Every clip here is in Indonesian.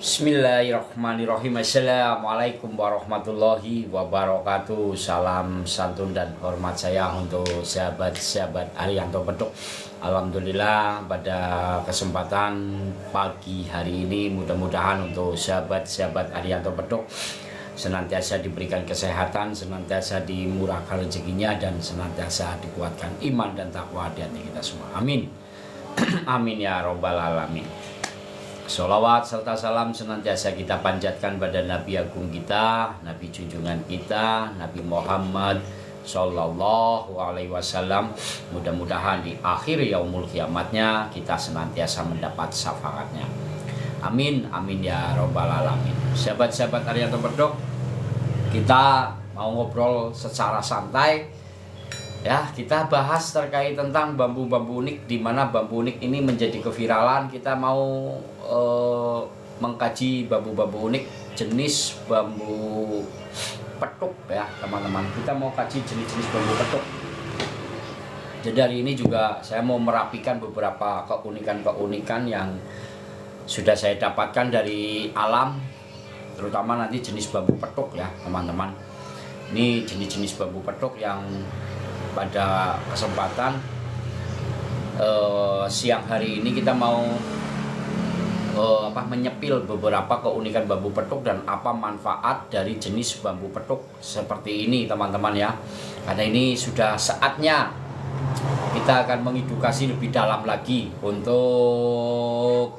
Bismillahirrahmanirrahim. Assalamualaikum warahmatullahi wabarakatuh. Salam santun dan hormat saya untuk sahabat-sahabat Ariyanto Petuk. Alhamdulillah pada kesempatan pagi hari ini mudah-mudahan untuk sahabat-sahabat Ariyanto Petuk senantiasa diberikan kesehatan, senantiasa dimurahkan rezekinya, dan senantiasa dikuatkan iman dan takwa di hati kita semua. Amin. Amin ya robbal alamin. Sholawat serta salam senantiasa kita panjatkan pada Nabi Agung kita, Nabi junjungan kita, Nabi Muhammad Sallallahu Alaihi Wasallam. Mudah-mudahan di akhir yaumul kiamatnya kita senantiasa mendapat syafaatnya. Amin, amin ya robbal alamin. Sahabat-sahabat Ariyanto Petuk, kita mau ngobrol secara santai. Ya, kita bahas terkait tentang bambu-bambu unik, di mana bambu unik ini menjadi keviralan. Kita mau mengkaji bambu-bambu unik jenis bambu petuk ya teman-teman. Kita mau kaji jenis-jenis bambu petuk. Jadi hari ini juga saya mau merapikan beberapa keunikan-keunikan yang sudah saya dapatkan dari alam, terutama nanti jenis bambu petuk ya teman-teman. Ini jenis-jenis bambu petuk yang pada kesempatan siang hari ini kita mau menyepil beberapa keunikan bambu petuk dan apa manfaat dari jenis bambu petuk seperti ini teman-teman ya. Karena ini sudah saatnya kita akan mengedukasi lebih dalam lagi untuk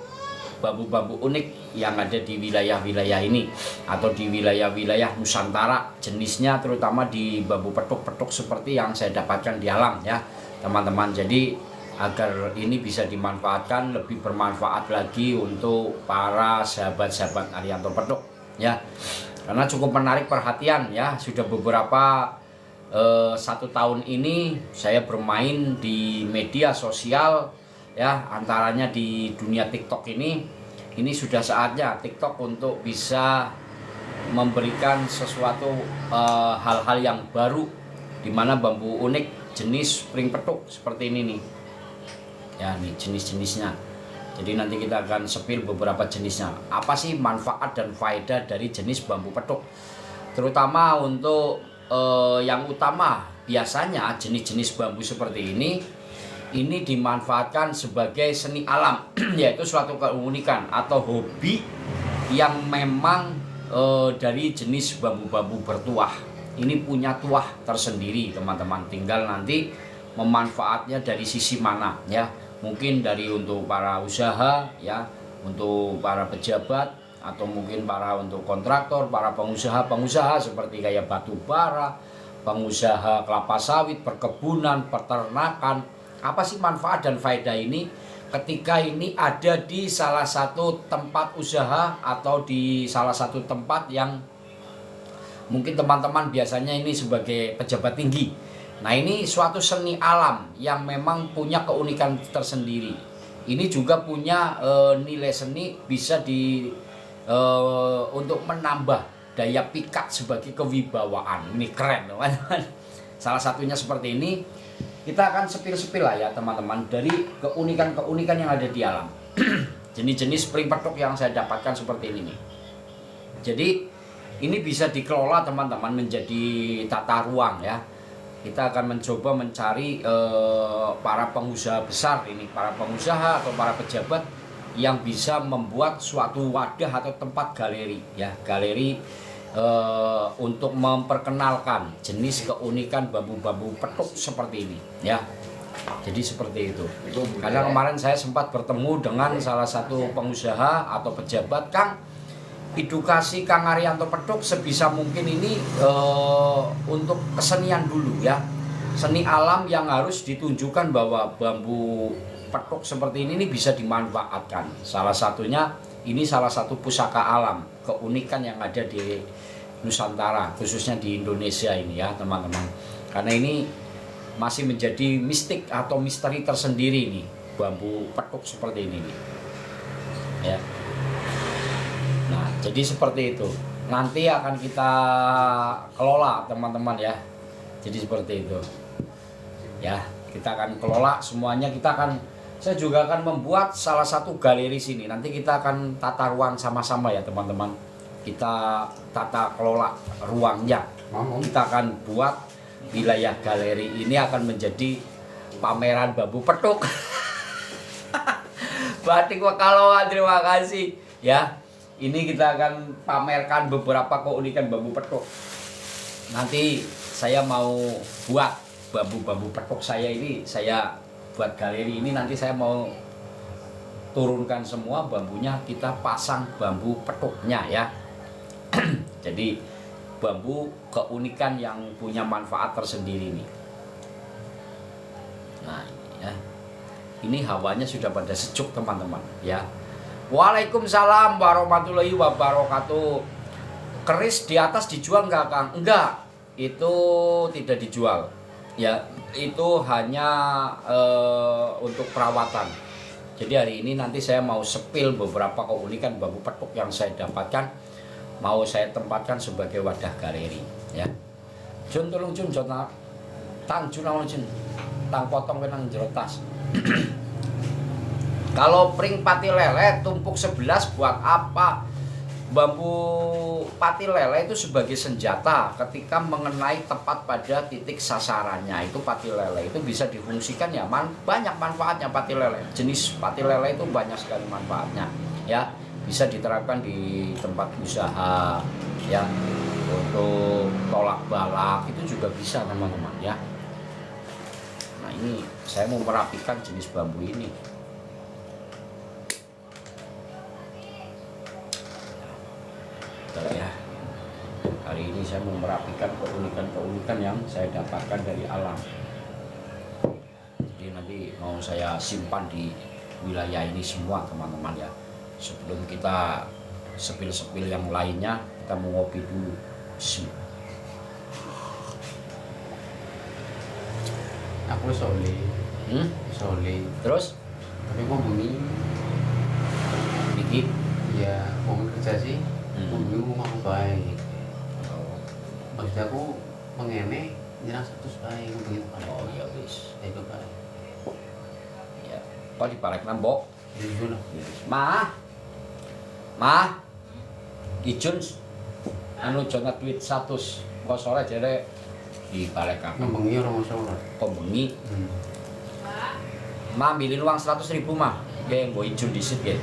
bambu-bambu unik yang ada di wilayah-wilayah ini atau di wilayah-wilayah Nusantara, jenisnya terutama di bambu petuk-petuk seperti yang saya dapatkan di alam ya teman-teman. Jadi agar ini bisa dimanfaatkan, lebih bermanfaat lagi untuk para sahabat-sahabat Ariyanto Petuk ya, karena cukup menarik perhatian ya. Sudah beberapa 1 tahun ini saya bermain di media sosial ya, antaranya di dunia TikTok ini sudah saatnya TikTok untuk bisa memberikan sesuatu hal-hal yang baru, di mana bambu unik jenis pring petuk seperti ini nih ya, nih jenis-jenisnya. Jadi nanti kita akan sepil beberapa jenisnya. Apa sih manfaat dan faedah dari jenis bambu petuk? Terutama untuk yang utama, biasanya jenis-jenis bambu seperti ini dimanfaatkan sebagai seni alam, yaitu suatu keunikan atau hobi yang memang dari jenis bambu-bambu bertuah. Ini punya tuah tersendiri teman-teman, tinggal nanti memanfaatnya dari sisi mana ya. Mungkin dari untuk para usaha ya, untuk para pejabat, atau mungkin para untuk kontraktor, para pengusaha seperti kayak batu bara, pengusaha kelapa sawit, perkebunan, peternakan. Apa sih manfaat dan faedah ini ketika ini ada di salah satu tempat usaha atau di salah satu tempat yang mungkin teman-teman biasanya ini sebagai pejabat tinggi. Nah, ini suatu seni alam yang memang punya keunikan tersendiri. Ini juga punya nilai seni, bisa untuk menambah daya pikat sebagai kewibawaan. Ini keren teman-teman. Salah satunya seperti ini. Kita akan sepil-sepil lah ya teman-teman dari keunikan-keunikan yang ada di alam. Jenis-jenis pring petuk yang saya dapatkan seperti ini nih. Jadi ini bisa dikelola teman-teman menjadi tata ruang ya. Kita akan mencoba mencari para pengusaha besar ini, para pengusaha atau para pejabat yang bisa membuat suatu wadah atau tempat galeri ya, galeri untuk memperkenalkan jenis keunikan bambu-bambu petuk seperti ini ya. Jadi seperti itu. Karena kemarin saya sempat bertemu dengan salah satu pengusaha atau pejabat, Kang, edukasi Kang Ariyanto Petuk sebisa mungkin ini untuk kesenian dulu ya, seni alam yang harus ditunjukkan bahwa bambu petuk seperti ini bisa dimanfaatkan. Salah satunya ini salah satu pusaka alam, keunikan yang ada di Nusantara, khususnya di Indonesia ini ya teman-teman. Karena ini masih menjadi mistik atau misteri tersendiri nih, bambu petuk seperti ini nih. Ya. Nah, jadi seperti itu. Nanti akan kita kelola teman-teman ya. Jadi seperti itu. Ya, kita akan kelola semuanya, kita akan Saya juga akan membuat salah satu galeri sini. Nanti kita akan tata ruang sama-sama ya teman-teman. Kita tata kelola ruangnya. Kita akan buat wilayah galeri ini akan menjadi pameran bambu petuk. Batik Pekalongan, terima kasih ya. Ini kita akan pamerkan beberapa keunikan bambu petuk. Nanti saya mau buat bambu-bambu petuk saya ini, saya buat galeri ini, nanti saya mau turunkan semua bambunya, kita pasang bambu petuknya ya. Jadi bambu keunikan yang punya manfaat tersendiri nih. Nah ya, ini hawanya sudah pada sejuk teman-teman ya. Waalaikumsalam warahmatullahi wabarakatuh. Keris di atas dijual nggak Kang? Enggak, itu tidak dijual ya, itu hanya untuk perawatan. Jadi hari ini nanti saya mau sepil beberapa keunikan bambu petuk yang saya dapatkan, mau saya tempatkan sebagai wadah galeri ya. Jun tolong Jun, tang Jun Jun, tang potong kenang jero tas. Kalau pring pati lele tumpuk 11 buat apa? Bambu pati lele itu sebagai senjata ketika mengenai tepat pada titik sasarannya. Itu pati lele itu bisa difungsikan ya, banyak manfaatnya pati lele. Jenis pati lele itu banyak sekali manfaatnya ya. Bisa diterapkan di tempat usaha ya, untuk tolak balak itu juga bisa teman-teman ya. Nah ini saya mau merapikan jenis bambu ini. Ya, hari ini saya mau merapikan keunikan-keunikan yang saya dapatkan dari alam. Jadi nanti mau saya simpan di wilayah ini semua teman-teman ya. Sebelum kita sepil-sepil yang lainnya, kita mau ngopi dulu. Aku soli. Soli. Terus? Tapi mau bunyi. Dikit. Ya, mau kerja sih. Bunyi rumah aku baik. Maksud aku mengene nyerang 100 baik begitu kan. Oh ya wis. Itu baik. Ya. Kok dibalik nambok? Jadi guna. Mah. Ijun anu jona duit 100. Kok sore jere dibalik aku. Ngembengi orang masalah. Kok bengi? Ma ambilin uang 100.000 mah. Ya nggo ijun disit ya.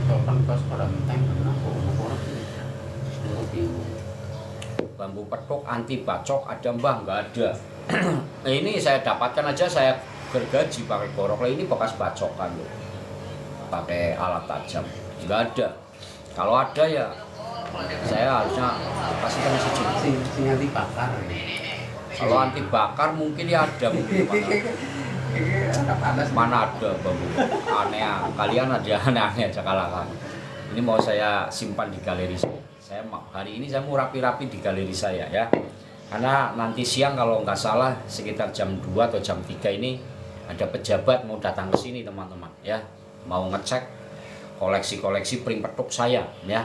Sopan pas pada menteng aku bingung. Bambu petuk anti bacok ada mbah? Nggak ada. Nah, ini saya dapatkan aja, saya gergaji pakai korok. Lah ini bekas bacokan loh, pakai alat tajam. Nggak ada. Kalau ada ya saya harusnya kasihkan sejumlah. Sing anti bakar. Kalau anti bakar mungkin ya ada mungkin. Mana ada bambu aneh, kalian ada aneh-aneh aja kalangan. Ini mau saya simpan di galeri saya. Hari ini saya mau rapi-rapi di galeri saya ya, karena nanti siang kalau nggak salah sekitar jam 2 atau jam 3 ini ada pejabat mau datang ke sini teman-teman ya, mau ngecek koleksi-koleksi pring petuk saya ya,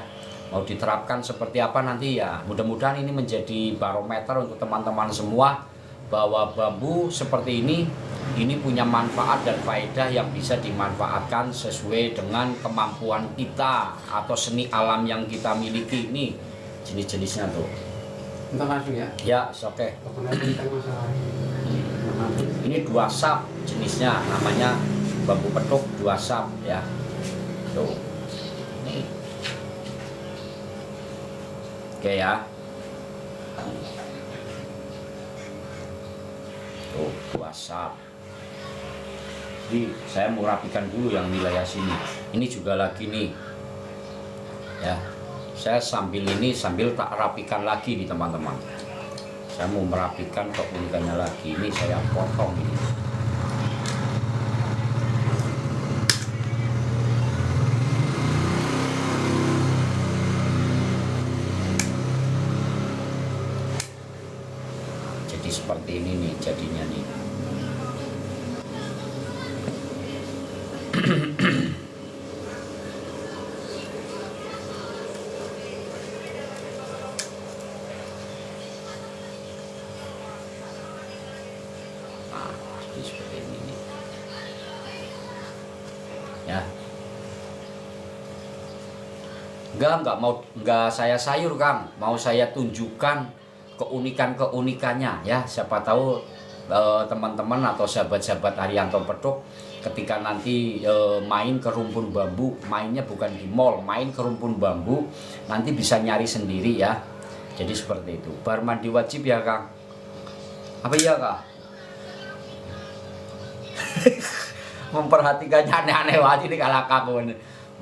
mau diterapkan seperti apa nanti ya. Mudah-mudahan ini menjadi barometer untuk teman-teman semua bahwa bambu seperti ini punya manfaat dan faedah yang bisa dimanfaatkan sesuai dengan kemampuan kita atau seni alam yang kita miliki. Ini jenis-jenisnya tuh. Entah masuk ya? Ya, oke. Ini 2 sap jenisnya, namanya bambu petuk 2 sap ya. Tuh. Nih. Oke ya. Tuh, 2 sap. Jadi saya mau rapikan dulu yang wilayah sini. Ini juga lagi nih ya, saya sambil tak rapikan lagi nih teman-teman. Saya mau merapikan keunikannya lagi. Ini saya potong ini. Jadi seperti ini nih jadinya nih. ya. Enggak saya sayur Kang, mau saya tunjukkan keunikannya ya. Siapa tahu teman-teman atau sahabat-sahabat Haryanto Petruk ketika nanti main ke rumpun bambu, mainnya bukan di mall, main ke rumpun bambu, nanti bisa nyari sendiri ya. Jadi seperti itu. Bar mandi wajib ya Kang? Apa iya Kak? Memperhatikannya aneh-aneh wajib ini kalau aku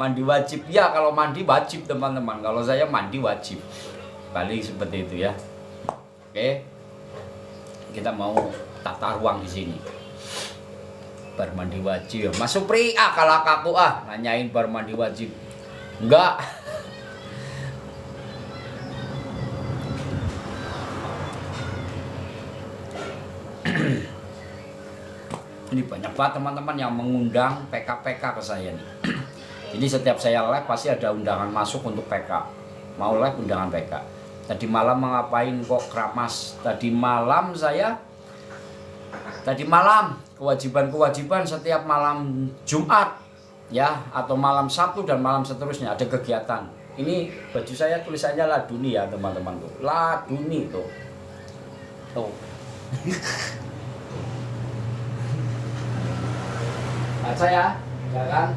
mandi wajib ya. Kalau mandi wajib teman-teman, kalau saya mandi wajib, paling seperti itu ya. Oke, kita mau tata ruang di sini. Bar mandi wajib, Mas Supri kalau aku nanyain bar mandi wajib, enggak. Ini banyak banget teman-teman yang mengundang PK-PK ke saya nih. Jadi setiap saya live pasti ada undangan masuk untuk PK. Mau live undangan PK. Tadi malam ngapain kok keramas? Tadi malam kewajiban setiap malam Jumat ya, atau malam Sabtu dan malam seterusnya ada kegiatan. Ini baju saya tulisannya Laduni ya teman-teman tuh. Laduni tuh. Tuh. Baca ya kan?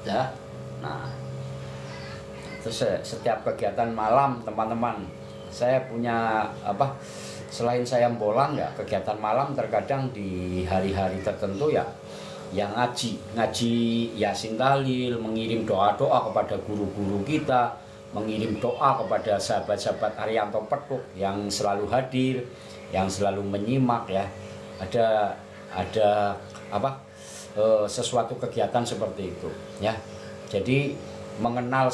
Ya. Nah, terus setiap kegiatan malam teman-teman, saya punya apa? Selain saya bolang ya, kegiatan malam terkadang di hari-hari tertentu ya, yang ngaji Yasin Tahlil, mengirim doa-doa kepada guru-guru kita, mengirim doa kepada sahabat-sahabat Haryanto Petruk yang selalu hadir, yang selalu menyimak ya. Ada sesuatu kegiatan seperti itu ya. Jadi mengenal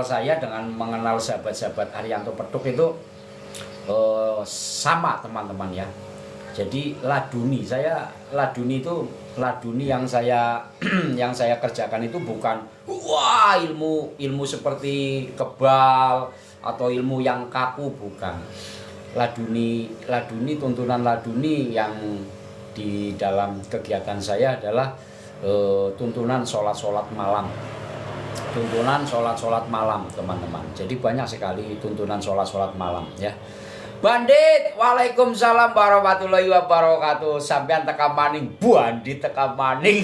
saya dengan mengenal sahabat-sahabat Haryanto Petruk itu sama teman-teman ya. Jadi laduni yang saya yang saya kerjakan itu bukan wah ilmu seperti kebal atau ilmu yang kaku, bukan. Laduni tuntunan laduni yang di dalam kegiatan saya adalah tuntunan sholat malam. Tuntunan sholat malam teman-teman. Jadi banyak sekali tuntunan sholat malam ya. Bandit, waalaikumsalam warahmatullahi wabarakatuh. Sampean teka maning, Bandit teka maning.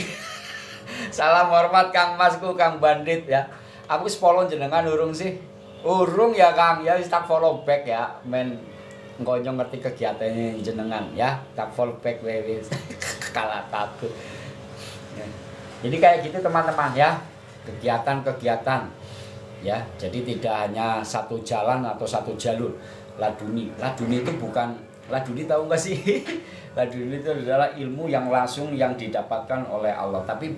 Salam hormat Kang Masku, Kang Bandit ya. Aku follow jenengan urung sih. Urung ya Kang ya, tak follow back ya. Men ngonyong ngerti kegiatannya jenengan ya. Tak follow back wis. Kalah takut. Ya. Jadi kayak gitu teman-teman ya. Kegiatan ya. Jadi tidak hanya satu jalan atau satu jalur. Laduni itu bukan, laduni tahu nggak sih? Laduni itu adalah ilmu yang langsung yang didapatkan oleh Allah, tapi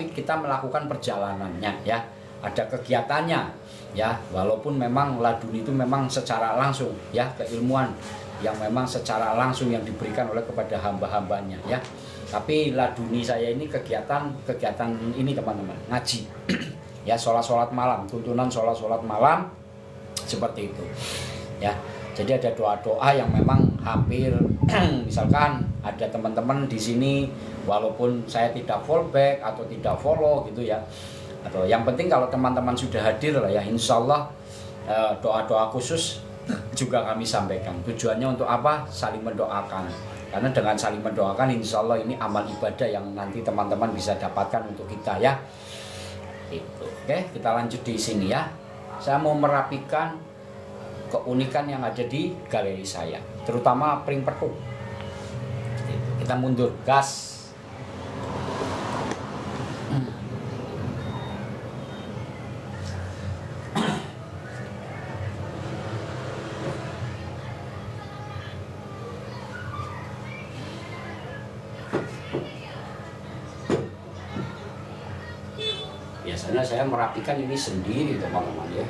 kita melakukan perjalanannya ya, ada kegiatannya ya, walaupun memang laduni itu memang secara langsung ya, keilmuan yang memang secara langsung yang diberikan oleh kepada hamba-hambanya ya. Tapi laduni saya ini kegiatan ini teman-teman, ngaji ya, sholat malam, tuntunan sholat malam seperti itu ya. Jadi ada doa-doa yang memang hampir misalkan ada teman-teman di sini walaupun saya tidak fallback atau tidak follow gitu ya, atau yang penting kalau teman-teman sudah hadir lah ya, insya Allah doa-doa khusus juga kami sampaikan. Tujuannya untuk apa? Saling mendoakan, karena dengan saling mendoakan insya Allah ini amal ibadah yang nanti teman-teman bisa dapatkan untuk kita ya. Itu. Oke, kita lanjut di sini ya. Saya mau merapikan keunikan yang ada di galeri saya, terutama pring petuk. Kita mundur, gas. Biasanya saya merapikan ini sendiri teman-teman ya.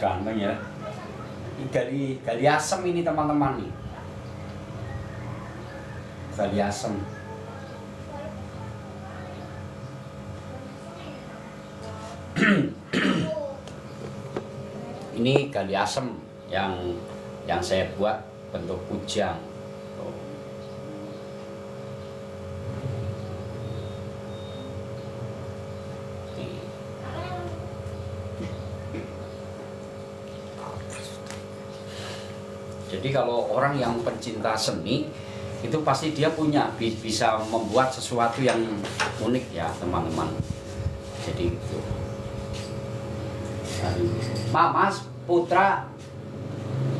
ganteng ya. Ini gali asem ini teman-teman nih. Gali asem. Ini gali asem yang saya buat bentuk kujang. Tuh. Jadi kalau orang yang pencinta seni itu pasti dia bisa membuat sesuatu yang unik ya teman-teman. Jadi itu. Mas Putra,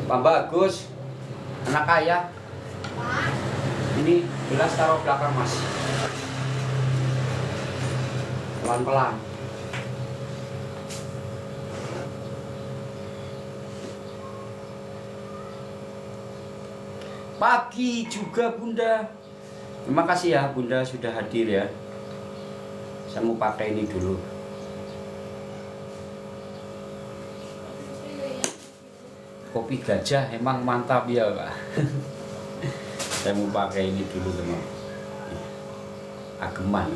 Pak Bagus, anak kaya. Ini gelas taruh belakang Mas. Pelan-pelan. Pagi juga Bunda. Terima kasih ya Bunda sudah hadir ya. Saya mau pakai ini dulu. Kopi gajah emang mantap ya Pak. Saya mau pakai ini dulu teman. Ageman.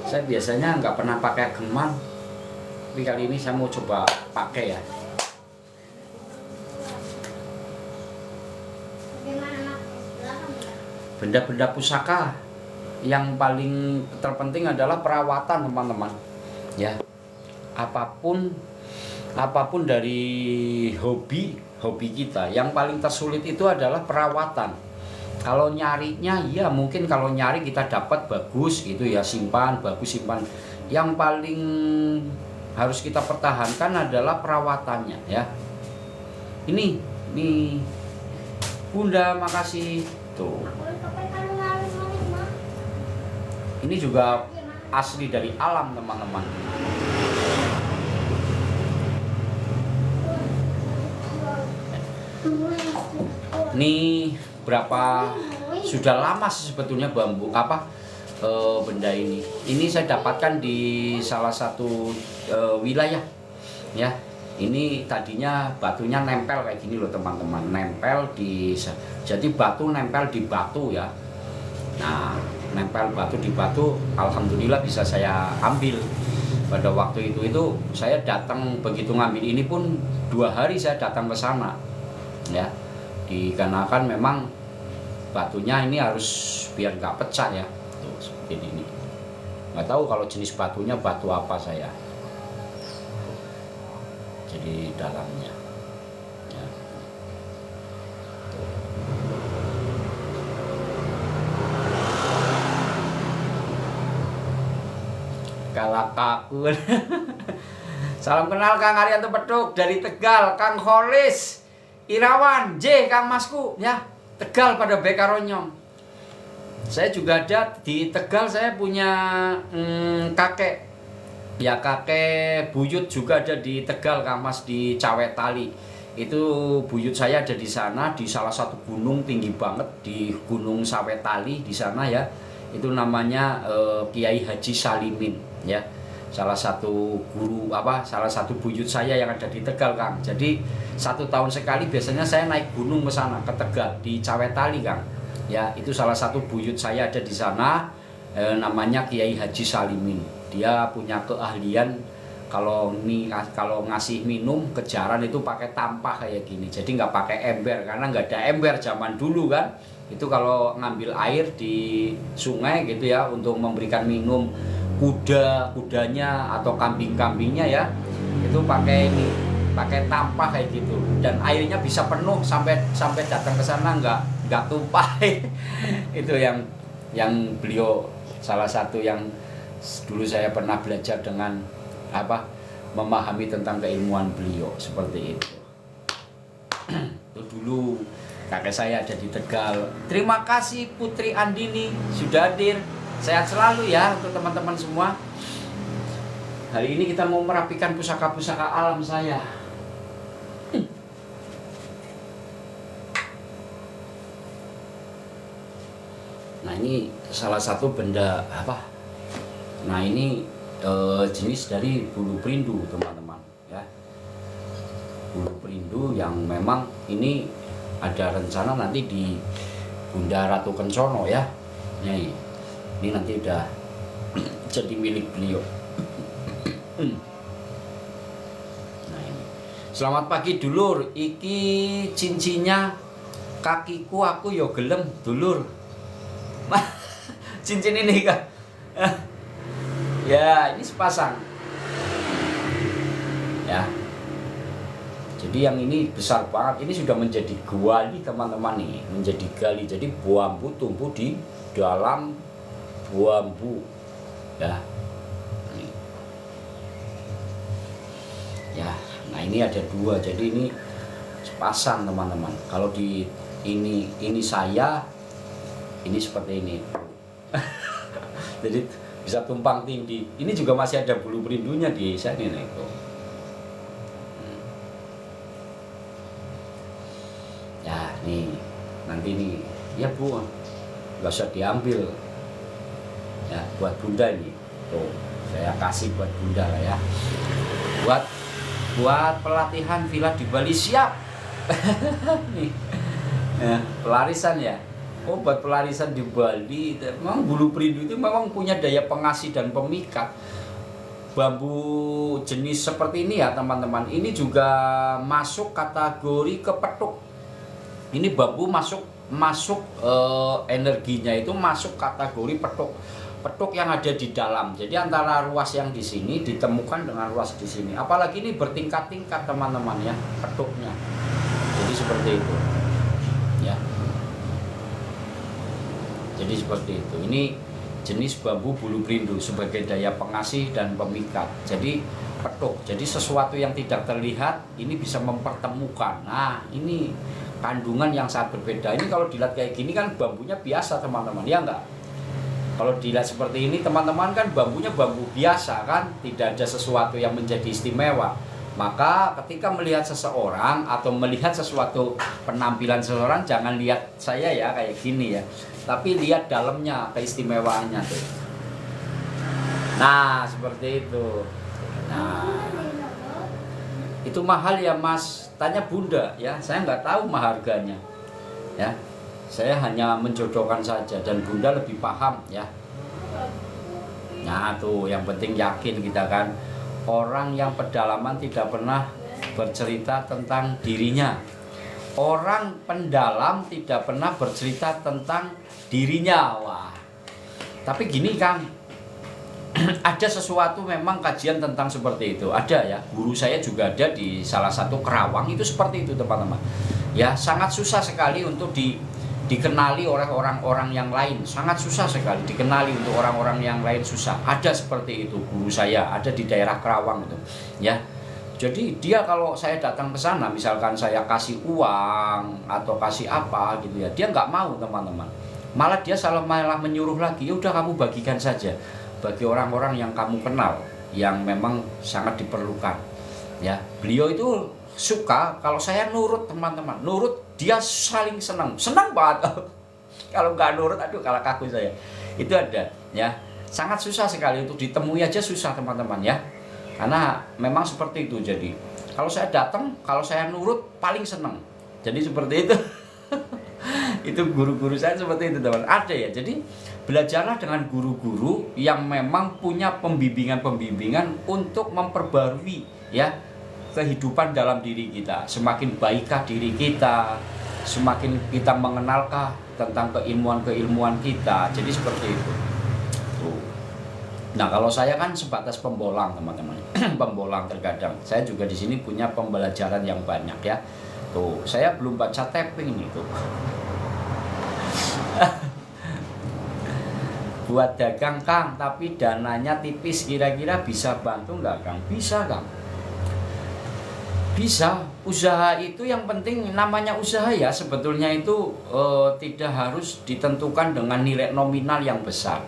Saya biasanya nggak pernah pakai ageman. Tapi kali ini saya mau coba pakai ya. Benda-benda pusaka yang paling terpenting adalah perawatan teman-teman ya. Apapun dari hobi kita, yang paling tersulit itu adalah perawatan. Kalau nyarinya ya mungkin kalau nyari kita dapat bagus gitu ya, simpan bagus, simpan. Yang paling harus kita pertahankan adalah perawatannya ya. Ini Bunda, makasih tuh. Ini juga asli dari alam teman-teman. Ini berapa sudah lama sih sebetulnya benda ini. Ini saya dapatkan di salah satu wilayah ya. Ini tadinya batunya nempel kayak gini loh teman-teman, jadi batu nempel di batu ya. Nah, nempel batu di batu, alhamdulillah bisa saya ambil. Pada waktu itu saya datang, begitu ngambil ini pun 2 hari saya datang ke sana ya. Dikarenakan memang batunya ini harus biar nggak pecah ya. Tuh seperti ini. Nggak tahu kalau jenis batunya batu apa saya. Jadi dalamnya ya. Kalakakun. Salam kenal Kang Arianto Petuk dari Tegal, Kang Holis Irawan J, Kang Masku ya, Tegal pada Bekaronyong. Saya juga ada di Tegal, saya punya kakek buyut juga ada di Tegal, Kang Mas, di Cawetali. Itu buyut saya ada di sana, di salah satu gunung tinggi banget di Gunung Sawetali di sana ya. Itu namanya Kiai Haji Salimin ya. Salah satu salah satu buyut saya yang ada di Tegal, Kang. Jadi 1 tahun sekali biasanya saya naik gunung ke sana, ke Tegal di Cawetali, Kang. Ya, itu salah satu buyut saya ada di sana, namanya Kiai Haji Salimin. Dia punya keahlian kalau ngasih minum kejaran itu pakai tampah kayak gini. Jadi nggak pakai ember karena nggak ada ember zaman dulu kan. Itu kalau ngambil air di sungai gitu ya untuk memberikan minum kudanya atau kambingnya ya, itu pakai tampah kayak gitu, dan airnya bisa penuh sampai datang ke sana nggak tumpah. Itu yang beliau salah satu yang dulu saya pernah belajar dengan memahami tentang keilmuan beliau seperti itu. Itu dulu kakek saya ada di Tegal. Terima kasih Putri Andini sudah hadir. Sehat selalu ya untuk teman-teman semua. Hari ini kita mau merapikan pusaka-pusaka alam saya. Nah, ini salah satu benda Nah, ini jenis dari bulu perindu teman-teman ya. yang memang ini ada rencana nanti di Bunda Ratu Kencono ya. Ini nanti udah jadi milik beliau. Nah ini. Selamat pagi dulur, iki cincinnya kakiku aku yo gelem dulur. Cincin ini kan. Ya, ini sepasang. Ya. Jadi yang ini besar banget, ini sudah menjadi gali teman-teman nih, menjadi gali. Jadi bambu tumbuh di dalam bambu, ya. Ini. Ya, nah ini ada dua, jadi ini sepasang teman-teman. Kalau di ini saya, ini seperti ini. Jadi bisa tumpang tindih. Ini juga masih ada bulu perindunya di sana nih. Ya nih nanti nih ya Bu nggak usah diambil ya buat Bunda ini tuh saya kasih buat Bunda lah ya buat pelatihan villa di Bali siap. Nih ya, pelarisan ya. Oh buat pelarisan di Bali memang bulu perindu itu memang punya daya pengasih dan pemikat. Bambu jenis seperti ini ya teman-teman, ini juga masuk kategori kepetuk. Ini bambu masuk energinya itu masuk kategori petuk yang ada di dalam. Jadi antara ruas yang di sini ditemukan dengan ruas di sini. Apalagi ini bertingkat-tingkat teman-teman ya petuknya. Jadi seperti itu. Ya. Jadi seperti itu. Ini jenis bambu bulu perindu sebagai daya pengasih dan pemikat. Jadi petuk. Jadi sesuatu yang tidak terlihat ini bisa mempertemukan. Nah, ini kandungan yang sangat berbeda. Ini kalau dilihat kayak gini kan bambunya biasa teman-teman, ya enggak? Kalau dilihat seperti ini teman-teman kan bambunya bambu biasa kan, tidak ada sesuatu yang menjadi istimewa. Maka ketika melihat seseorang atau melihat sesuatu penampilan seseorang, jangan lihat saya ya kayak gini ya, tapi lihat dalamnya, keistimewaannya tuh. Nah seperti itu. Nah itu mahal ya Mas, tanya Bunda ya, saya nggak tahu harganya ya, saya hanya menjodohkan saja dan Bunda lebih paham ya. Nah tuh yang penting yakin kita kan, orang yang pedalaman tidak pernah bercerita tentang dirinya, orang pendalam tidak pernah bercerita tentang dirinya. Wah tapi gini Kang, ada sesuatu memang kajian tentang seperti itu, ada ya, guru saya juga ada di salah satu Kerawang itu seperti itu teman-teman ya. Sangat susah sekali untuk dikenali oleh orang-orang yang lain, sangat susah sekali dikenali untuk orang-orang yang lain, susah. Ada seperti itu guru saya, ada di daerah Kerawang itu ya. Jadi dia kalau saya datang ke sana, misalkan saya kasih uang atau kasih apa gitu ya, dia nggak mau teman-teman, malah dia malah menyuruh lagi, ya udah kamu bagikan saja bagi orang-orang yang kamu kenal yang memang sangat diperlukan ya. Beliau itu suka kalau saya nurut teman-teman, nurut dia saling senang banget. Kalau nggak nurut aduh kalah kaku saya. Itu ada ya, sangat susah sekali untuk ditemui aja susah teman-teman ya, karena memang seperti itu. Jadi kalau saya datang, kalau saya nurut paling senang, jadi seperti itu. Itu guru-guru saya seperti itu teman, ada ya. Jadi belajarlah dengan guru-guru yang memang punya pembimbingan untuk memperbarui ya kehidupan dalam diri kita. Semakin baikkah diri kita, semakin kita mengenalkah tentang keilmuan kita. Jadi seperti itu. Tuh. Nah kalau saya kan sebatas pembolang teman-teman, pembolang terkadang. Saya juga di sini punya pembelajaran yang banyak ya. Tuh, saya belum baca tapping ini tuh. Buat dagang Kang, tapi dananya tipis, kira-kira bisa bantu nggak Kang? Bisa Kang, bisa. Usaha itu yang penting, namanya usaha ya sebetulnya itu tidak harus ditentukan dengan nilai nominal yang besar.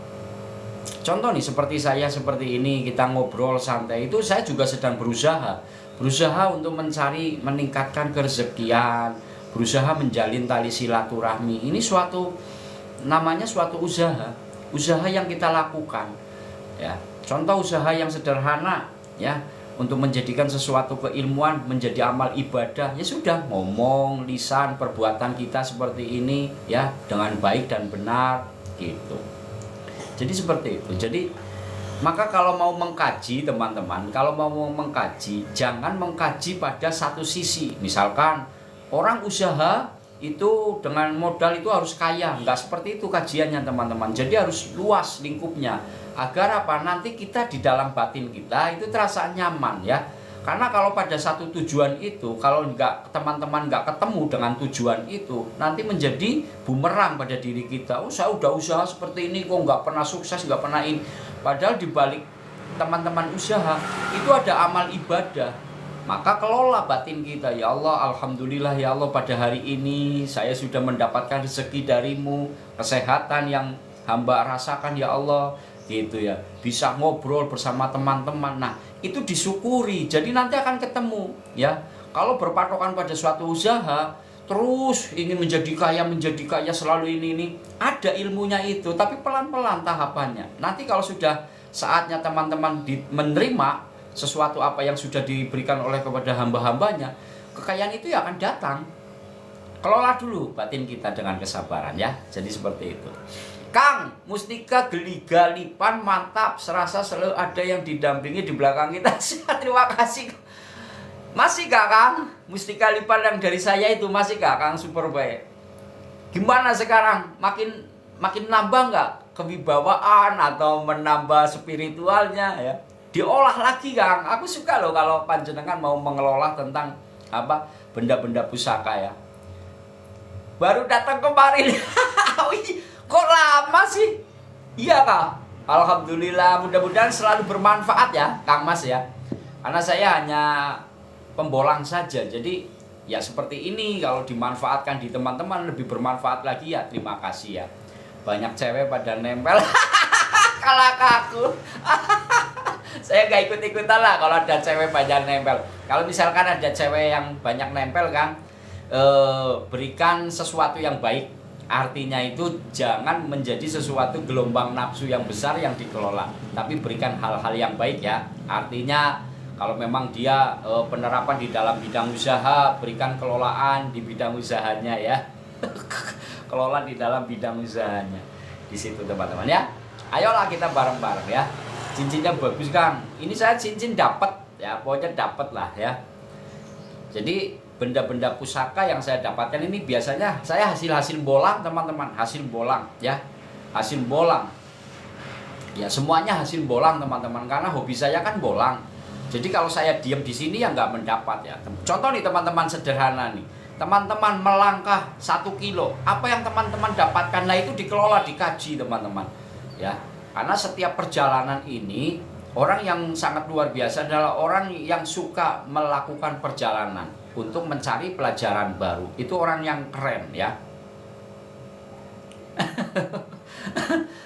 Contoh nih seperti saya seperti ini, kita ngobrol santai, itu saya juga sedang berusaha untuk mencari, meningkatkan kerezekian, berusaha menjalin tali silaturahmi. Ini namanya suatu usaha yang kita lakukan ya. Contoh usaha yang sederhana ya, untuk menjadikan sesuatu keilmuan menjadi amal ibadah, ya sudah, ngomong, lisan, perbuatan kita seperti ini ya, dengan baik dan benar gitu. Jadi seperti itu. Jadi maka kalau mau mengkaji teman-teman, kalau mau mengkaji, jangan mengkaji pada satu sisi. Misalkan orang usaha itu dengan modal itu harus kaya, enggak seperti itu kajiannya teman-teman. Jadi harus luas lingkupnya, agar apa, nanti kita di dalam batin kita itu terasa nyaman ya. Karena kalau pada satu tujuan itu, kalau enggak, teman-teman enggak ketemu dengan tujuan itu, nanti menjadi bumerang pada diri kita. Oh, saya udah usaha seperti ini kok enggak pernah sukses, enggak pernah ini. Padahal di balik teman-teman usaha itu ada amal ibadah. Maka kelola batin kita, ya Allah, alhamdulillah ya Allah, pada hari ini saya sudah mendapatkan rezeki darimu, kesehatan yang hamba rasakan ya Allah, gitu ya, bisa ngobrol bersama teman-teman. Nah, itu disyukuri. Jadi nanti akan ketemu ya. Kalau berpatokan pada suatu usaha terus ingin menjadi kaya selalu ini, ada ilmunya itu, tapi pelan-pelan tahapannya. Nanti kalau sudah saatnya teman-teman menerima sesuatu apa yang sudah diberikan oleh kepada hamba-hambanya, kekayaan itu ya akan datang. Kelola dulu batin kita dengan kesabaran ya. Jadi seperti itu. Kang, Mustika Geli-Galipan mantap, serasa selalu ada yang didampingi di belakang kita. Terima kasih. Masih gak Kang? Mustika Lipan yang dari saya itu masih gak Kang? Super baik. Gimana sekarang? Makin nambah nggak kewibawaan atau menambah spiritualnya ya? Diolah lagi Kang. Aku suka loh kalau panjenengan mau mengelola tentang apa, benda-benda pusaka ya. Baru datang kemarin. Kok lama sih? Iya Kang. Alhamdulillah, mudah-mudahan selalu bermanfaat ya Kang Mas ya. Karena saya hanya pembolang saja. Jadi ya seperti ini, kalau dimanfaatkan di teman-teman lebih bermanfaat lagi ya, terima kasih ya. Banyak cewek pada nempel. Kalau aku saya gak ikut-ikutan lah kalau ada cewek banyak nempel. Kalau misalkan ada cewek yang banyak nempel Kang, berikan sesuatu yang baik. Artinya itu jangan menjadi sesuatu gelombang nafsu yang besar yang dikelola, tapi berikan hal-hal yang baik ya. Artinya kalau memang dia penerapan di dalam bidang usaha, berikan kelolaan di bidang usahanya ya. Kelola di dalam bidang usahanya. Di situ teman-teman ya. Ayolah kita bareng-bareng ya. Cincinnya bagus Kang. Ini saya cincin dapat ya, pokoknya dapat lah ya. Jadi benda-benda pusaka yang saya dapatkan ini biasanya saya hasil bolang teman-teman, hasil bolang ya. Hasil bolang. Ya semuanya hasil bolang teman-teman, karena hobi saya kan bolang. Jadi kalau saya diam di sini ya nggak mendapat ya. Contoh nih teman-teman, sederhana nih. Teman-teman melangkah 1 kilo, apa yang teman-teman dapatkan, nah itu dikelola, dikaji teman-teman ya. Karena setiap perjalanan ini, orang yang sangat luar biasa adalah orang yang suka melakukan perjalanan untuk mencari pelajaran baru. Itu orang yang keren ya.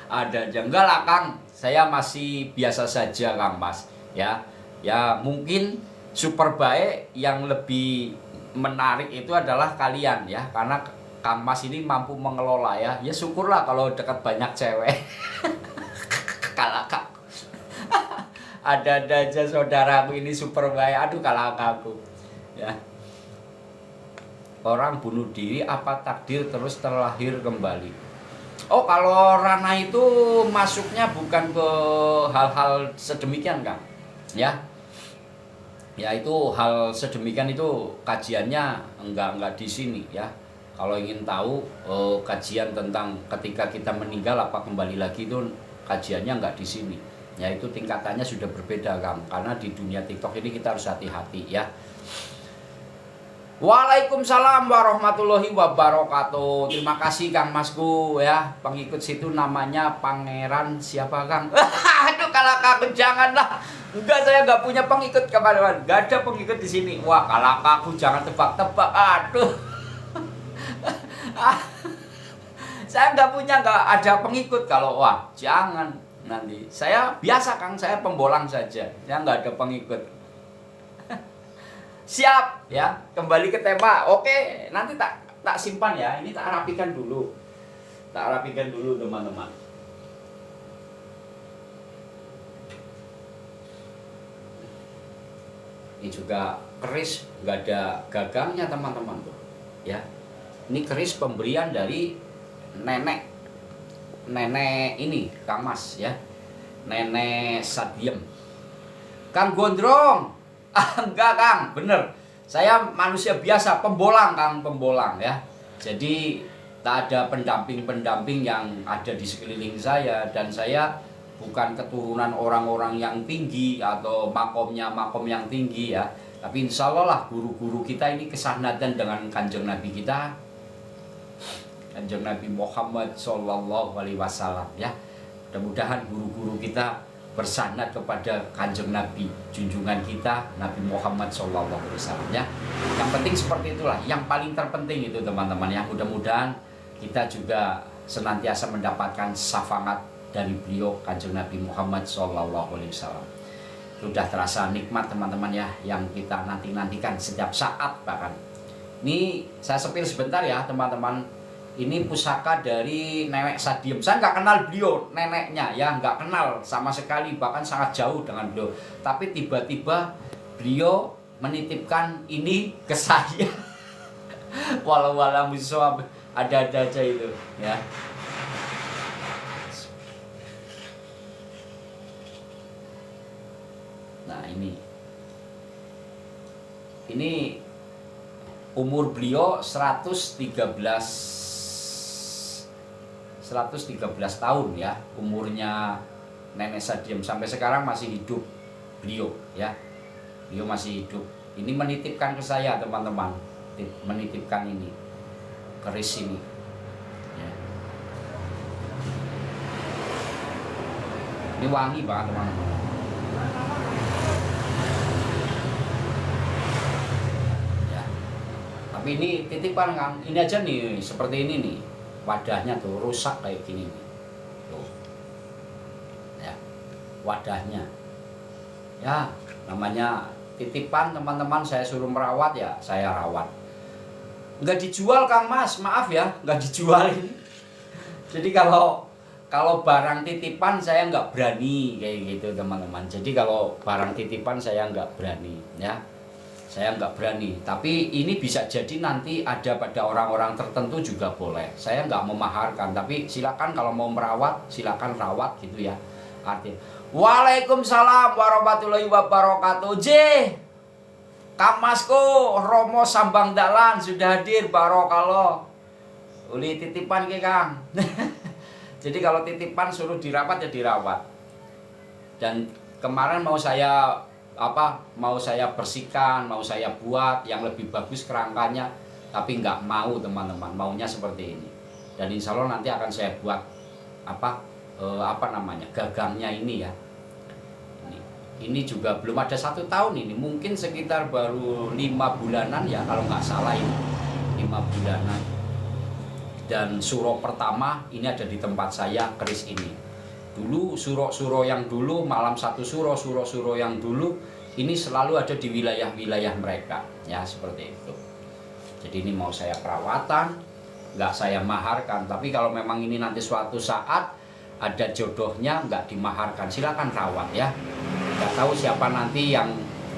Ada aja, enggak lah Kang, saya masih biasa saja Kang Mas ya. Ya mungkin super baik yang lebih menarik itu adalah kalian ya, karena Kang Mas ini mampu mengelola ya. Ya syukurlah kalau dekat banyak cewek. Kalau Kak ada aja saudaraku ini super baik. Aduh kalau aku ya. Orang bunuh diri apa takdir terus terlahir kembali? Oh, kalau ranah itu masuknya bukan ke hal-hal sedemikian Kang ya. Ya itu hal sedemikian itu kajiannya enggak di sini ya. Kalau ingin tahu kajian tentang ketika kita meninggal apa kembali lagi, itu kajiannya enggak di sini. Ya itu tingkatannya sudah berbeda Kang. Karena di dunia TikTok ini kita harus hati-hati ya. Waalaikumsalam warahmatullahi wabarakatuh. Terima kasih Kang Masku ya. Pengikut situ namanya Pangeran siapa Kang? Aduh kalau Kang janganlah. Enggak, saya enggak punya pengikut kawan-kawan. Enggak ada pengikut di sini. Wah, kalau aku jangan tebak-tebak. Aduh. Saya enggak ada pengikut kalau wah, jangan nanti. Saya biasa Kang, saya pembolang saja. Saya enggak ada pengikut. Siap ya, kembali ke tema. Oke, nanti tak simpan ya. Ini tak rapikan dulu. Tak rapikan dulu teman-teman. Ini juga keris, nggak ada gagangnya teman-teman tuh, ya. Ini keris pemberian dari nenek ini Kang Mas ya, Nenek Sadiem. Kang Gondrong, enggak Kang, bener. Saya manusia biasa, pembolang Kang, pembolang ya. Jadi tak ada pendamping-pendamping yang ada di sekeliling saya, dan saya bukan keturunan orang-orang yang tinggi atau makomnya makom yang tinggi ya. Tapi insya Allah lah guru-guru kita ini kesanatan dengan kanjeng Nabi kita, kanjeng Nabi Muhammad Sallallahu Alaihi Wasallam ya. Mudah-mudahan guru-guru kita bersanad kepada kanjeng Nabi, junjungan kita Nabi Muhammad Sallallahu Alaihi Wasallam ya. Yang penting seperti itulah, yang paling terpenting itu teman-teman ya. Mudah-mudahan kita juga senantiasa mendapatkan syafaat dari beliau kanjeng Nabi Muhammad Sallallahu Alaihi Wasallam. Sudah terasa nikmat teman-teman ya, yang kita nantikan setiap saat. Bahkan ini saya sepil sebentar ya teman-teman. Ini pusaka dari Nenek Sadiem. Saya nggak kenal beliau, neneknya ya, nggak kenal sama sekali, bahkan sangat jauh dengan beliau. Tapi tiba-tiba beliau menitipkan ini ke saya. Walau ada-ada aja itu ya. Nah ini umur beliau 113 tahun ya, umurnya Nenek Sadiem. Sampai sekarang masih hidup beliau ya, beliau masih hidup. Ini menitipkan ke saya teman-teman, menitipkan ini keris ini ya. Ini wangi banget teman-teman. Tapi ini titipan Kang, ini aja nih, seperti ini nih, wadahnya tuh rusak kayak gini nih. Tuh. Ya, wadahnya. Ya, namanya titipan teman-teman, saya suruh merawat ya, saya rawat. Nggak dijual Kang Mas, maaf ya, nggak dijual ini. Jadi kalau barang titipan saya nggak berani kayak gitu teman-teman. Jadi kalau barang titipan saya nggak berani ya. Saya nggak berani, tapi ini bisa jadi nanti ada pada orang-orang tertentu juga boleh. Saya nggak memaharkan, tapi silakan kalau mau merawat, silakan rawat gitu ya. Artinya, Waalaikumsalam warahmatullahi wabarakatuh. Kang Masku, Romo Sambang Dalan sudah hadir, barokallah. Uli titipan ke Kang. Jadi kalau titipan suruh dirawat ya dirawat. Dan kemarin mau saya bersihkan, mau saya buat yang lebih bagus kerangkanya, tapi nggak mau teman-teman, maunya seperti ini. Dan insya Allah nanti akan saya buat gagangnya ini ya. Ini juga belum ada 1 tahun ini, mungkin sekitar baru 5 bulanan ya kalau nggak salah ini, 5 bulanan. Dan suro pertama ini ada di tempat saya, keris ini. Dulu suro-suro yang dulu, malam satu suro yang dulu ini selalu ada di wilayah-wilayah mereka ya, seperti itu. Jadi ini mau saya perawatan, nggak saya maharkan. Tapi kalau memang ini nanti suatu saat ada jodohnya nggak dimaharkan, silakan rawat ya. Nggak tahu siapa nanti yang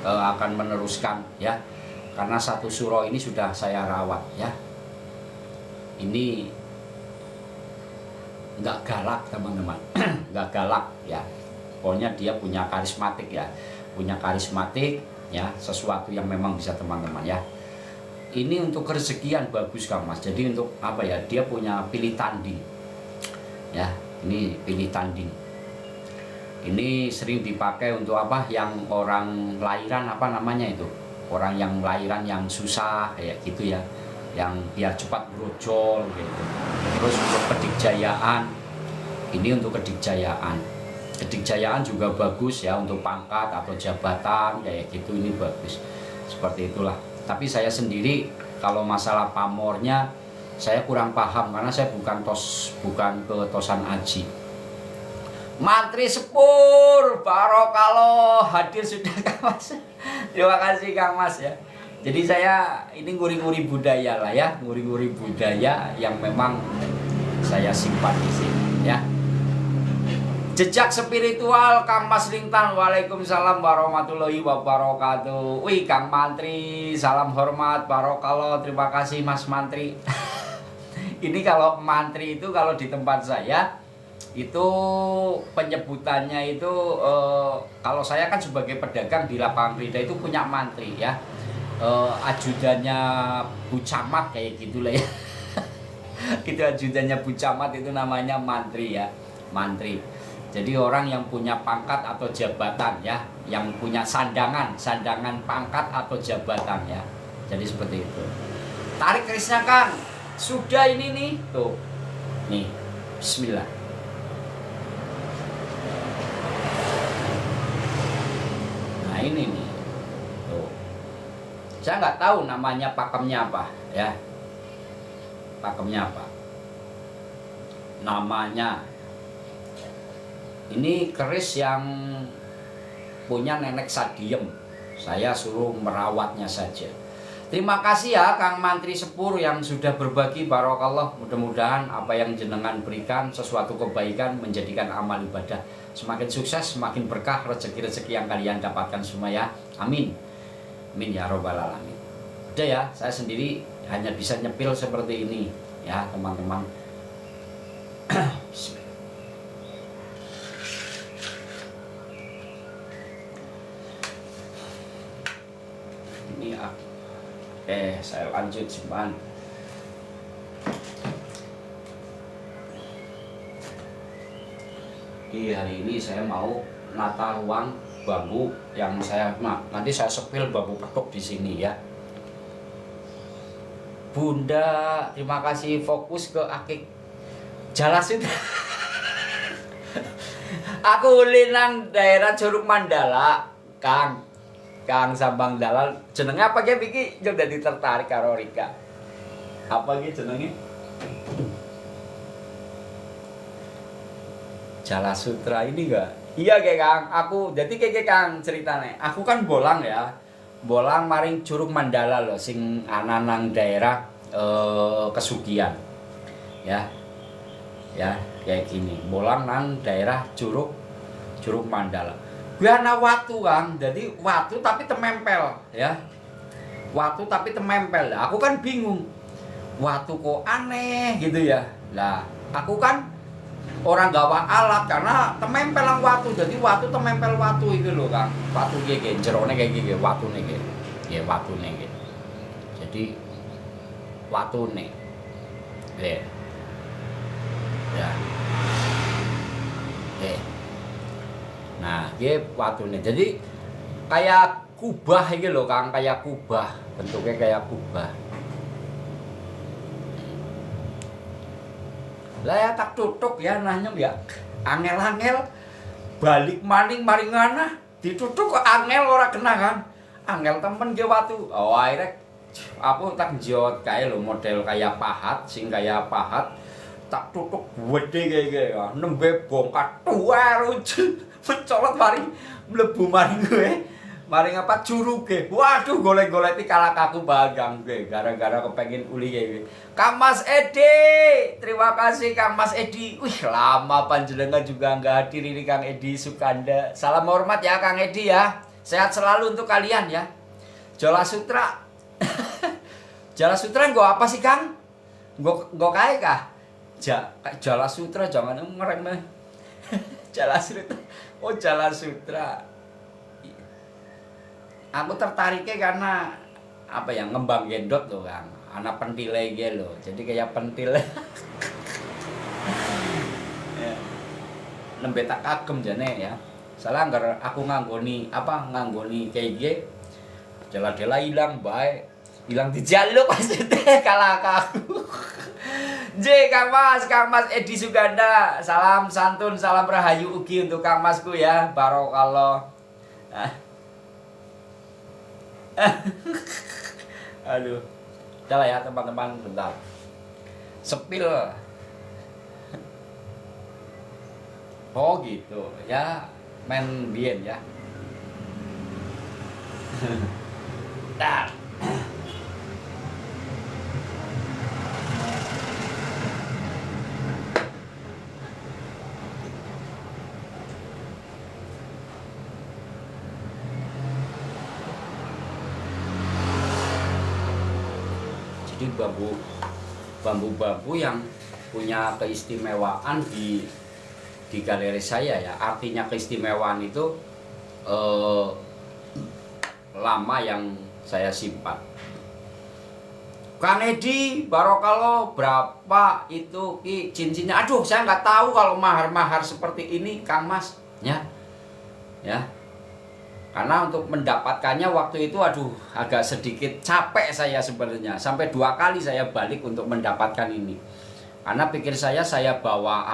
akan meneruskan ya, karena 1 suro ini sudah saya rawat ya. Ini nggak galak teman-teman, nggak galak ya. Pokoknya dia punya karismatik ya, ya, sesuatu yang memang bisa teman-teman ya. Ini untuk kerezekian bagus Kang Mas. Jadi untuk apa ya? Dia punya pilih tanding ya. Ini pilih tanding. Ini sering dipakai untuk apa? Yang orang lahiran apa namanya itu? Orang yang lahiran yang susah kayak gitu ya, yang biar cepat brojol gitu. Terus untuk kedikjayaan, ini untuk kedikjayaan juga bagus ya, untuk pangkat atau jabatan kayak gitu, ini bagus seperti itulah. Tapi saya sendiri kalau masalah pamornya saya kurang paham, karena saya bukan ke Tosan Aji. Mantri Sepur Barokalo hadir sudah Kang Mas. Terima kasih Kang Mas ya. Jadi saya ini nguri-nguri budaya lah ya, nguri-nguri budaya yang memang saya simpan di sini ya. Jejak spiritual Kang Mas Lintan. Waalaikumsalam warahmatullahi wabarakatuh. Wih Kang Mantri, salam hormat barokallah. Terima kasih Mas Mantri. Ini kalau mantri itu kalau di tempat saya itu penyebutannya itu kalau saya kan sebagai pedagang di lapangan kerja itu punya mantri ya. Ajudannya Bu Camat kayak gitulah ya. Itu ajudannya Bu Camat itu namanya mantri ya. Mantri. Jadi orang yang punya pangkat atau jabatan ya, yang punya sandangan pangkat atau jabatan ya. Jadi seperti itu. Tarik kerisnya Kang. Sudah ini nih, tuh. Nih. Bismillah. Nah, ini nih. Tuh. Saya nggak tahu namanya pakemnya apa ya. Pakemnya apa? Namanya ini keris yang punya nenek Sadiem. Saya suruh merawatnya saja. Terima kasih ya Kang Mantri Sepur yang sudah berbagi, barokallah. Mudah-mudahan apa yang jenengan berikan sesuatu kebaikan menjadikan amal ibadah semakin sukses, semakin berkah rezeki-rezeki yang kalian dapatkan semua ya. Amin. Amin ya robbal alamin. Udah ya, saya sendiri hanya bisa nyepil seperti ini ya teman-teman. Ini ya. Saya lanjut simpan. Di hari ini saya mau nata ruang bambu yang saya nanti saya sepil bambu petuk di sini ya. Bunda, terima kasih fokus ke akik Jalas itu. Aku ulinan daerah Curug Mandala, Kang Sambang Dalal. Jenenge apa ge iki? Yo dadi tertarik karo Rika. Apa ge jenenge? Jala Sutra ini enggak? Iya ge Kang, aku jadi kayak Kang ceritane. Aku kan bolang ya. Bolang maring Curug Mandala loh sing ana nang daerah Kesugihan. Ya. Ya, kayak gini. Bolang nang daerah Curug Mandala. Gue ana watu Kang, jadi watu tapi temempel ya. Watu tapi temempel. Aku kan bingung. Watu kok aneh gitu ya. Lah, aku kan orang gawa alat karena temempel lang watu. Jadi watu temempel watu itu loh Kang. Watu kayak jerone kayak gini, watune kayak. Ya watune kayak. Jadi watune. Ya. Ya. Nah, dia watune. Jadi kayak kubah iki lho Kang, kayak kubah. Bentuknya kayak kubah. Lah ya tak tutuk ya nanyem ya. Angel-angel balik maning maringana ditutuk kok angel ora kena kan. Angel temen ge watu. Oh akhirnya aku tak jot kae lho model kayak pahat, sing kayak pahat. Tak tutuk gede kayak ya. Nembe bongkat tuwer mencolot maring mlebu maring gue. Maring apa curuge. Waduh golek-golek iki kalak aku bagang gue gara-gara kepengin uli kayak. Kang Mas Edi, terima kasih Kang Mas Edi. Wih, lama panjenengan juga nggak hadir ini Kang Edi Sukanda. Salam hormat ya Kang Edi ya. Sehat selalu untuk kalian ya. Jala Sutra. Jala Sutra nggo apa sih Kang? Nggo kae kah? Jala Sutra jangan ngerem mah. Jala Sutra. Oh, Jala Sutra. Aku tertariknya karena apa ya, ngembang gendot loh Kang. Anak pentile ge loh. Jadi kayak pentil. Ya. Nembe tak kagem jane ya. Salah anggar aku nganggoni kayak ge. Jala-jala hilang bae. Hilang dijaluk maksudnya kalah aku. Kang Mas Edi Suganda. Salam santun, salam rahayu ugi untuk Kang Masku ya. Barokallah. Aduh. Udah lah ya teman-teman, bentar. Sepil. Oh gitu. Ya, main bien ya. Dah. Jadi bambu-bambu yang punya keistimewaan di galeri saya ya. Artinya keistimewaan itu lama yang saya simpan. Kang Edi, Barokalo berapa itu cincinnya? Aduh, saya nggak tahu kalau mahar-mahar seperti ini, Kang Mas. Ya, karena untuk mendapatkannya waktu itu, aduh, agak sedikit capek saya sebenarnya. Sampai 2 kali saya balik untuk mendapatkan ini. Karena pikir saya bawa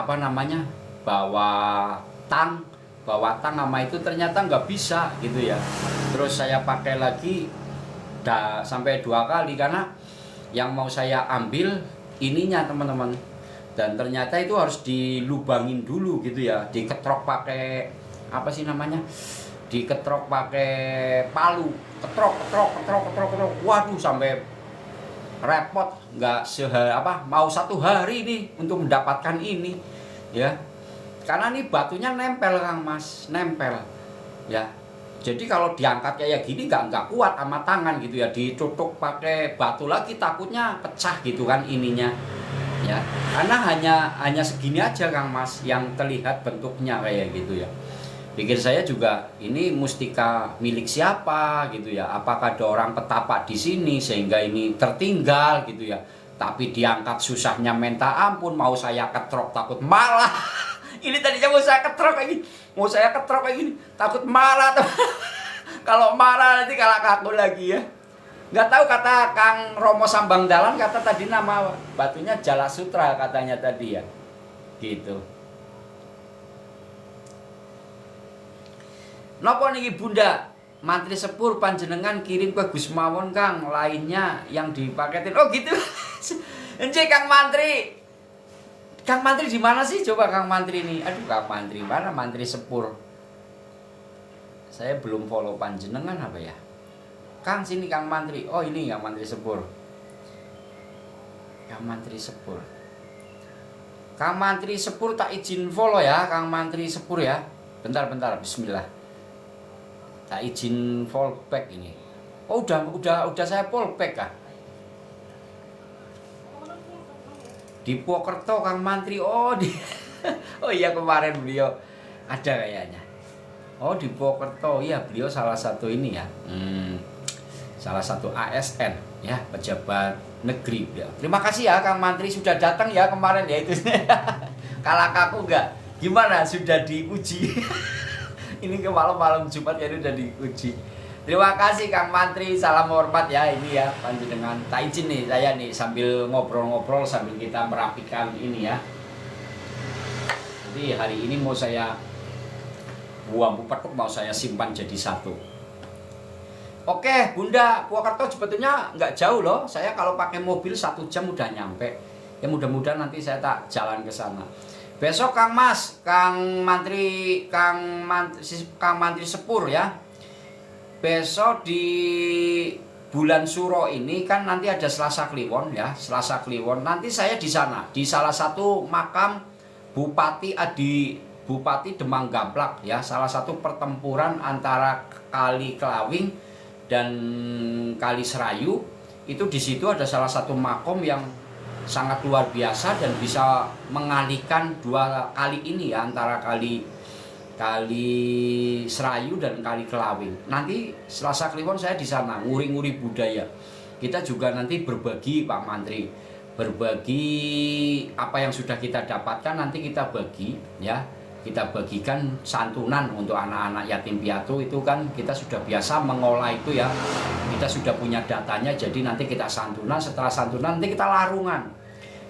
bawa tang sama itu ternyata nggak bisa gitu ya. Terus saya pakai lagi sampai 2 kali karena yang mau saya ambil ininya teman-teman, dan ternyata itu harus dilubangin dulu gitu ya, diketrok pakai apa sih namanya, diketrok pakai palu, ketrok, waduh sampai repot, nggak mau 1 hari nih untuk mendapatkan ini ya, karena ini batunya nempel Kang Mas, nempel ya. Jadi kalau diangkat kayak gini nggak kuat sama tangan gitu ya, ditutup pakai batu lagi takutnya pecah gitu kan ininya ya. Karena hanya segini aja Kang Mas yang terlihat bentuknya kayak gitu ya. Pikir saya juga ini mustika milik siapa gitu ya. Apakah ada orang petapa di sini sehingga ini tertinggal gitu ya. Tapi diangkat susahnya minta ampun, mau saya ketrok takut malah. Ini tadinya mau saya ketrok kayak gini, takut marah tuh. Kalau marah nanti kalah kaku lagi ya. Nggak tahu, kata Kang Romo Sambang Dalan, kata tadi nama batunya Jala Sutra katanya tadi ya. Gitu. Napa niki Bunda? Mantri sepur panjenengan kirim ke Gus Mawon Kang, lainnya yang dipaketin. Oh gitu. Encik Kang Mantri. Kang Mantri di mana sih? Coba Kang Mantri ini. Aduh, Kang Mantri mana? Mantri sepur. Saya belum follow panjenengan apa ya? Kang sini Kang Mantri. Oh ini Kang Mantri sepur. Kang Mantri sepur. Kang Mantri sepur tak izin follow ya, Kang Mantri sepur ya. Bentar, bismillah. Tak izin follow back ini. Oh udah saya follow back kah? Di Purwokerto Kang Mantri. Oh iya kemarin beliau ada kayaknya. Oh di Purwokerto, iya beliau salah satu ini ya, salah satu ASN ya, pejabat negeri beliau. Terima kasih ya Kang Mantri sudah datang ya kemarin ya itu. Kalah kaku enggak? Gimana, sudah diuji? Ini ke malam Jumat ya udah diuji. Terima kasih Kang Mantri, salam hormat ya ini ya panjenengan. Tak izin nih saya nih sambil ngobrol-ngobrol sambil kita merapikan ini ya. Jadi hari ini mau saya bambu petuk mau saya simpan jadi satu. Oke Bunda, Purwokerto sebetulnya nggak jauh loh. Saya kalau pakai mobil 1 jam udah nyampe. Ya mudah-mudahan nanti saya tak jalan ke sana. Besok Kang Mas, Kang Mantri sepur ya. Besok di bulan Suro ini kan nanti ada Selasa Kliwon ya, Selasa Kliwon. Nanti saya di sana, di salah satu makam Bupati Demang Gamplak ya, salah satu pertempuran antara Kali Kelawing dan Kali Serayu. Itu di situ ada salah satu makom yang sangat luar biasa dan bisa mengalihkan 2 kali ini ya, antara Kali Serayu dan Kali Kelawing. Nanti Selasa Kliwon saya di sana nguri-nguri budaya. Kita juga nanti berbagi Pak Mantri, berbagi apa yang sudah kita dapatkan, nanti kita bagi ya. Kita bagikan santunan untuk anak-anak yatim piatu. Itu kan kita sudah biasa mengolah itu ya. Kita sudah punya datanya, jadi nanti kita santunan. Setelah santunan nanti kita larungan.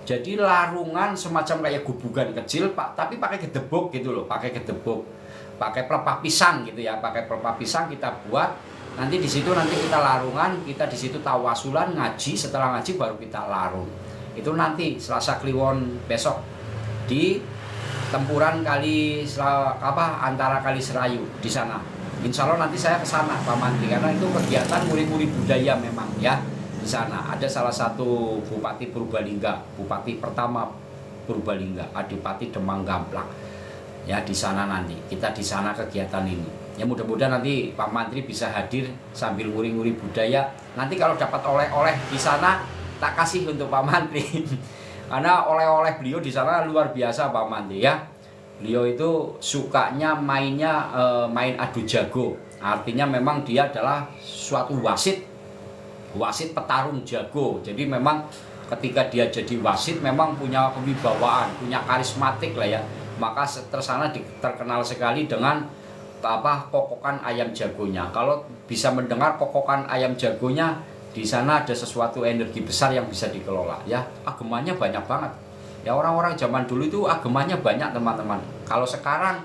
Jadi larungan semacam kayak gubugan kecil Pak, tapi pakai gedebok gitu loh, pakai gedebok, pakai pelepah pisang gitu ya, pakai pelepah pisang kita buat. Nanti di situ nanti kita larungan, kita di situ tawasulan, ngaji, setelah ngaji baru kita larung. Itu nanti Selasa Kliwon besok di tempuran antara Kali Serayu di sana. Insya Allah nanti saya ke sana Pak Mantri, karena itu kegiatan nguri-nguri budaya memang ya. Di sana ada salah satu Bupati Purbalingga, Bupati pertama Purbalingga, Adipati Demang Gamplak. Ya di sana nanti kita di sana kegiatan ini. Ya mudah-mudahan nanti Pak Mantri bisa hadir sambil nguri-nguri budaya. Nanti kalau dapat oleh-oleh di sana tak kasih untuk Pak Mantri. Karena oleh-oleh beliau di sana luar biasa Pak Mantri ya. Beliau itu sukanya mainnya main adu jago. Artinya memang dia adalah suatu wasit petarung jago. Jadi memang ketika dia jadi wasit memang punya kewibawaan, punya karismatik lah ya. Maka tersana terkenal sekali dengan kokokan ayam jagonya. Kalau bisa mendengar kokokan ayam jagonya, di sana ada sesuatu energi besar yang bisa dikelola ya. Agemanya banyak banget. Ya orang-orang zaman dulu itu agemanya banyak teman-teman. Kalau sekarang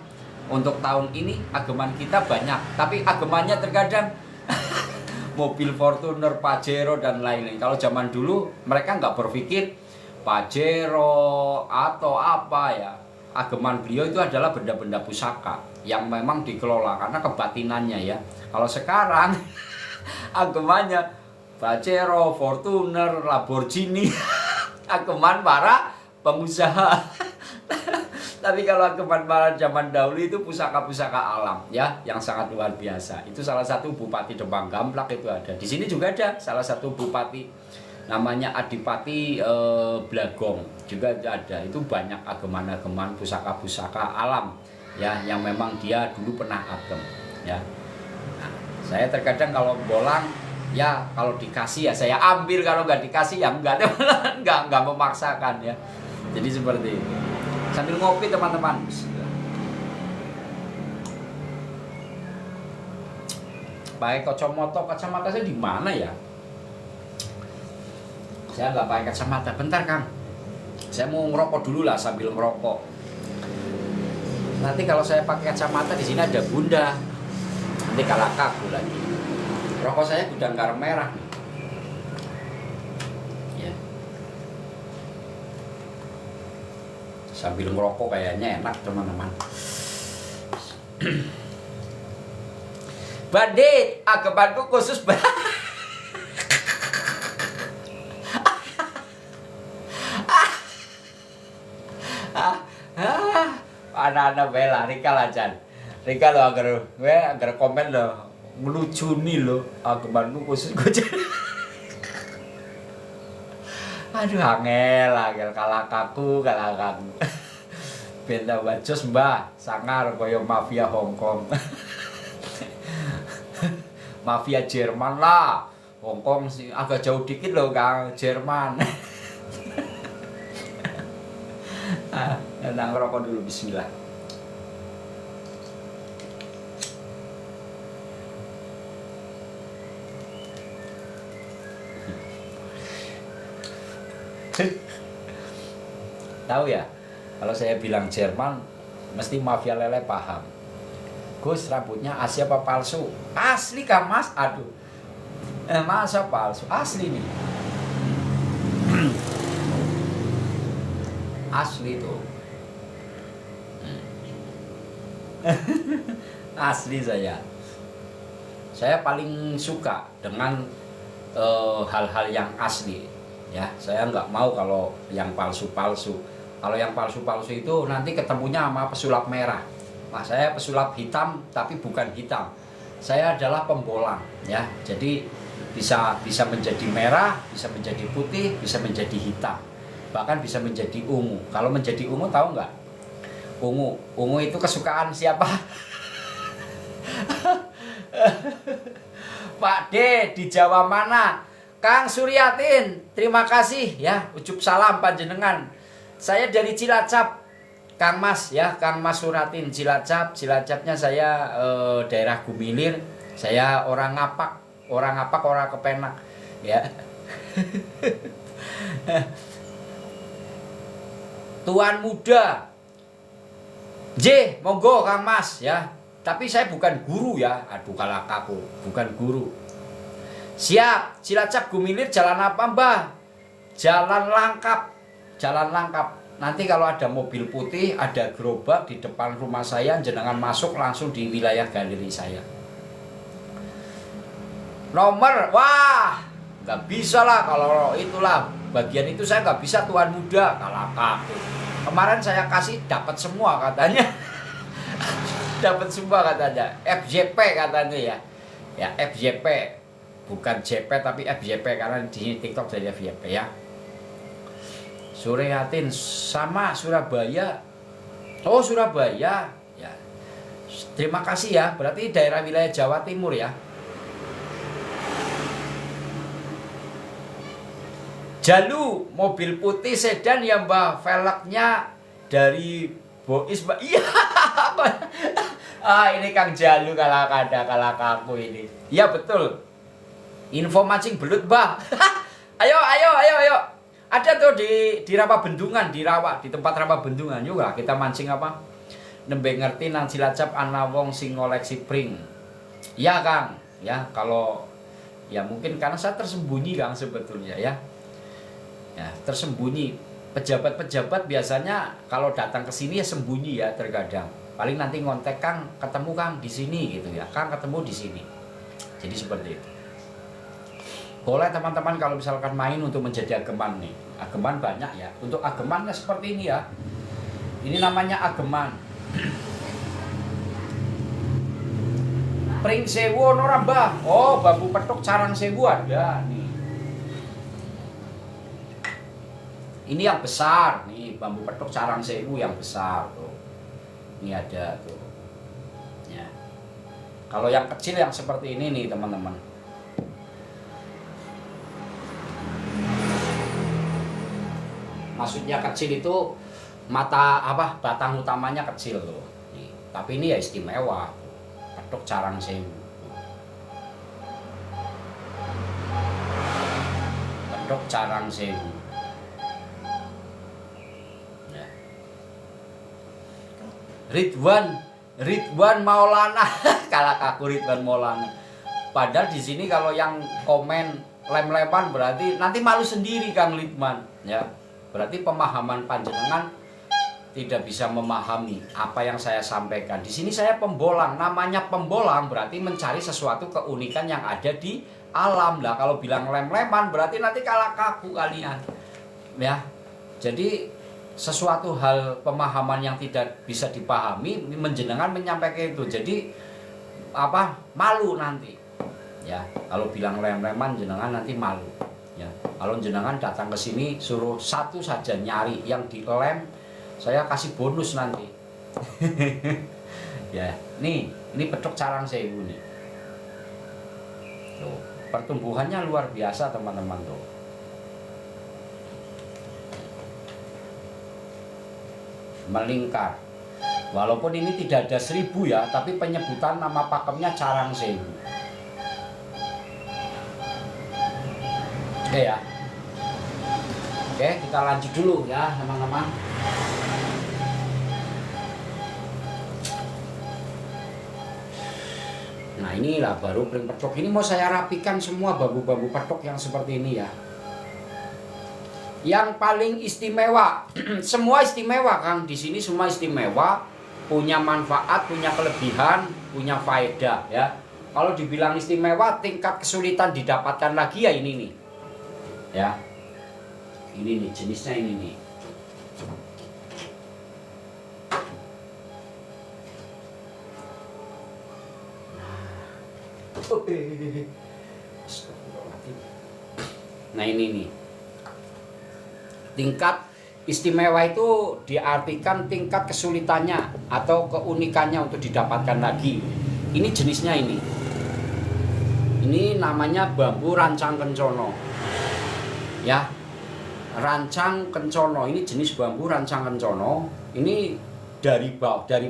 untuk tahun ini ageman kita banyak, tapi agemanya terkadang mobil Fortuner, Pajero dan lain-lain. Kalau zaman dulu mereka nggak berpikir Pajero atau apa ya. Ageman beliau itu adalah benda-benda pusaka yang memang dikelola karena kebatinannya ya. Kalau sekarang agemannya Pajero, Fortuner, Lamborghini, ageman para pengusaha. Tapi kalau ageman para zaman dahulu itu pusaka-pusaka alam ya, yang sangat luar biasa. Itu salah satu Bupati Demang Gamplak itu ada. Di sini juga ada salah satu bupati namanya Adipati Blagong juga ada. Itu banyak ageman-ageman pusaka-pusaka alam ya, yang memang dia dulu pernah agem ya. Nah, saya terkadang kalau bolang ya, kalau dikasih ya saya ambil, kalau nggak dikasih ya nggak memaksakan ya. Jadi seperti itu. Sambil ngopi teman-teman. Pakai kacamata saya di mana ya? Saya nggak pakai kacamata. Bentar Kang, saya mau ngerokok dulu lah sambil ngerokok. Nanti kalau saya pakai kacamata di sini ada Bunda, nanti kalah kaku lagi. Rokok saya gudang garam merah nih. Ya. Sambil ngerokok kayaknya enak teman-teman. Bandit, agemanku khusus anak-anak bela Rika lajan. Rika lo agar komen lo melucu nih lo, agemanku khusus gue. Aduh angel kalah kaku. Benta bacos mbah sangar koyo mafia Hongkong. Mafia Jerman lah. Hongkong sih agak jauh dikit loh Kang, Jerman. Nang rokok dulu, bismillah. Tahu ya, kalau saya bilang Jerman mesti mafia lele paham. Gus, rambutnya asli apa palsu? Asli Kang Mas, aduh. Masa palsu? Asli nih. Asli tuh. Asli saya. Saya paling suka dengan hal-hal yang asli. Ya, saya nggak mau kalau yang palsu-palsu. Kalau yang palsu-palsu itu nanti ketemunya sama pesulap merah. Nah, saya pesulap hitam tapi bukan hitam. Saya adalah pembolang, ya. Jadi bisa menjadi merah, bisa menjadi putih, bisa menjadi hitam. Bahkan bisa menjadi ungu. Kalau menjadi ungu tahu nggak? Ungu itu kesukaan siapa? Pak D di Jawa mana? Kang Suryatin, terima kasih ya, ucup salam panjenengan. Saya dari Cilacap, Kang Mas ya, Kang Mas Suratin Cilacap. Cilacapnya saya daerah Gumilir. Saya orang Ngapak, orang Kepenak ya. Tuan muda. J, monggo Kang Mas ya. Tapi saya bukan guru ya. Aduh kalah kaku, bukan guru. Siap, Cilacap Gumilir jalan apa Mbah? Jalan Langkap. Jalan Langkap. Nanti kalau ada mobil putih, ada gerobak di depan rumah saya, jenengan masuk langsung di wilayah galeri saya. Nomor, wah, nggak bisa lah kalau itulah bagian itu saya nggak bisa tuan muda, kalah kaku. Kemarin saya kasih dapat semua katanya. Dapat semua katanya. FJP katanya ya. Ya FJP. bukan JP tapi FYP, karena di TikTok dari FYP ya. Suryatin sama Surabaya. Oh, Surabaya ya. Terima kasih ya, berarti daerah wilayah Jawa Timur ya. Jalu mobil putih sedan ya Mbak, velgnya dari Bois Mbak. Iya. Ini Kang Jalu kalau aku ini. Iya betul. Info mancing belut Mbak. Ayo. Ada tuh di Rawa Bendungan, di tempat Rawa Bendungan juga kita mancing apa? Nembe ngerti nang Cilacap ana wong sing ngoleksi pring. Ya Kang, ya kalau ya mungkin karena saya tersembunyi Kang sebetulnya ya. Ya, tersembunyi. Pejabat-pejabat biasanya kalau datang ke sini ya sembunyi ya terkadang. Paling nanti ngontek Kang, ketemu Kang di sini gitu ya. Kang ketemu di sini. Jadi seperti itu. Boleh teman-teman kalau misalkan main untuk menjadi ageman nih. Ageman banyak ya. Untuk ageman ya seperti ini ya. Ini namanya ageman. Pring sewu ono Mbah. Oh, bambu petuk carang sewu ada nih. Ini yang besar nih, bambu petuk carang sewu yang besar tuh. Ini ada tuh. Ya. Kalau yang kecil yang seperti ini nih, teman-teman. Maksudnya kecil itu batang utamanya kecil tuh. Nih. Tapi ini ya istimewa. Petuk carang sewu. Petuk carang sewu. Ya. Ridwan Maulana. Kalau aku Ridwan Maulana. Padahal di sini kalau yang komen lem-leman berarti nanti malu sendiri Kang Ridwan, ya. Berarti pemahaman panjenengan tidak bisa memahami apa yang saya sampaikan. Di sini saya pembolang. Namanya pembolang berarti mencari sesuatu keunikan yang ada di alam. Lah kalau bilang lem-leman berarti nanti kalah kaku kalian. Ya. Jadi sesuatu hal pemahaman yang tidak bisa dipahami menjenengan menyampaikan itu. Jadi malu nanti. Ya, kalau bilang lem-leman jenengan nanti malu. Ya, kalau jenengan datang ke sini suruh satu saja nyari yang dilem, saya kasih bonus nanti. Ya, ini petuk carang sewu nih. Tuh, pertumbuhannya luar biasa teman-teman tuh. Melingkar. Walaupun ini tidak ada 1000 ya, tapi penyebutan nama pakemnya carang sewu. Oke ya. Oke, kita lanjut dulu ya teman-teman. Nah inilah baru pring petuk. Ini mau saya rapikan semua bambu-bambu petuk yang seperti ini ya. Yang paling istimewa, semua istimewa Kang. Di sini semua istimewa, punya manfaat, punya kelebihan, punya faedah ya. Kalau dibilang istimewa, tingkat kesulitan didapatkan lagi ya ini nih. Ya, ini nih jenisnya ini nih. Nah ini nih. Tingkat istimewa itu diartikan tingkat kesulitannya atau keunikannya untuk didapatkan lagi. Ini jenisnya ini. Ini namanya bambu rancang kencono. Ya, rancang kencono ini jenis bambu rancang kencono. Ini dari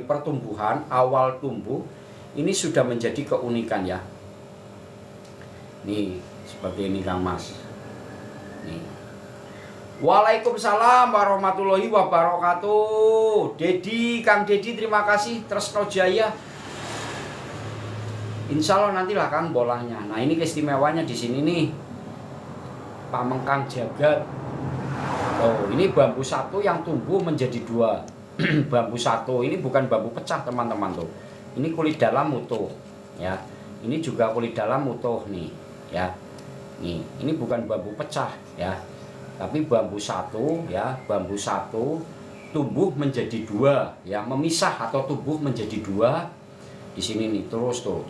pertumbuhan awal tumbuh ini sudah menjadi keunikan ya. Nih seperti ini Kang Mas. Nih. Waalaikumsalam warahmatullahi wabarakatuh. Kang Dedi terima kasih. Tresno Jaya. Insya Allah nantilah Kang bolanya. Nah ini keistimewanya di sini nih. Pamengkang Jagat. Oh, ini bambu satu yang tumbuh menjadi 2. Bambu satu ini bukan bambu pecah teman-teman tuh. Ini kulit dalam utuh, ya. Ini juga kulit dalam utuh nih, ya. Nih, ini bukan bambu pecah, ya. Tapi bambu satu, ya, bambu satu tumbuh menjadi 2, ya, memisah atau tumbuh menjadi 2. Di sini nih terus tuh.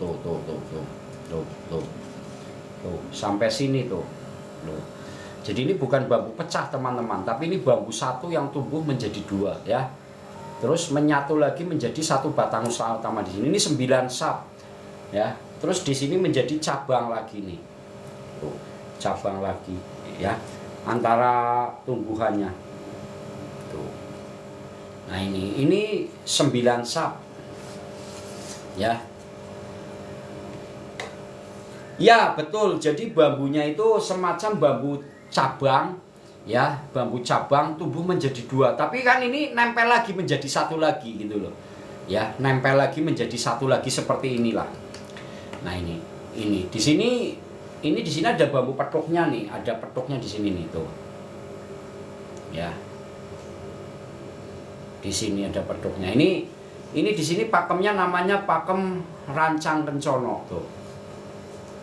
tuh sampai sini tuh. Loh. Jadi ini bukan bambu pecah teman-teman, tapi ini bambu satu yang tumbuh menjadi dua ya. Terus menyatu lagi menjadi satu batang utama di sini. Ini 9 sap ya. Terus di sini menjadi cabang lagi nih. Tuh, cabang lagi ya antara tumbuhannya. Tuh. Nah ini 9 sap ya. Ya betul, jadi bambunya itu semacam bambu cabang ya, bambu cabang tumbuh menjadi dua, tapi kan ini nempel lagi menjadi satu lagi gitu loh ya, nempel lagi menjadi satu lagi seperti inilah. Nah ini di sini ada bambu petuknya nih, ada petuknya di sini nih tuh ya, di sini ada petuknya. Ini di sini pakemnya namanya pakem rancang kencono tuh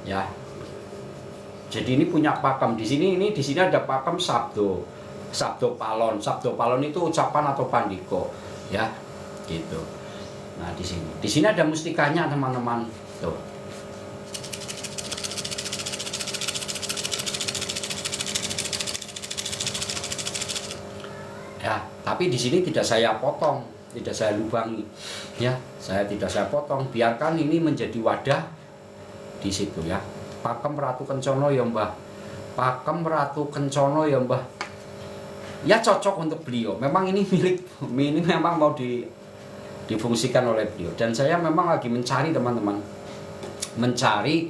ya. Jadi ini punya pakem di sini. Ini di sini ada pakem sabdo palon. Sabdo palon itu ucapan atau pandiko ya, gitu. Nah di sini ada mustikanya teman-teman tuh. Ya, tapi di sini tidak saya potong, tidak saya lubangi ya. Tidak saya potong, biarkan ini menjadi wadah di situ ya. Pakem Ratu Kencono ya Mbah, pakem Ratu Kencono ya Mbah, ya cocok untuk beliau. Memang ini ini memang mau difungsikan oleh beliau. Dan saya memang lagi mencari teman-teman, mencari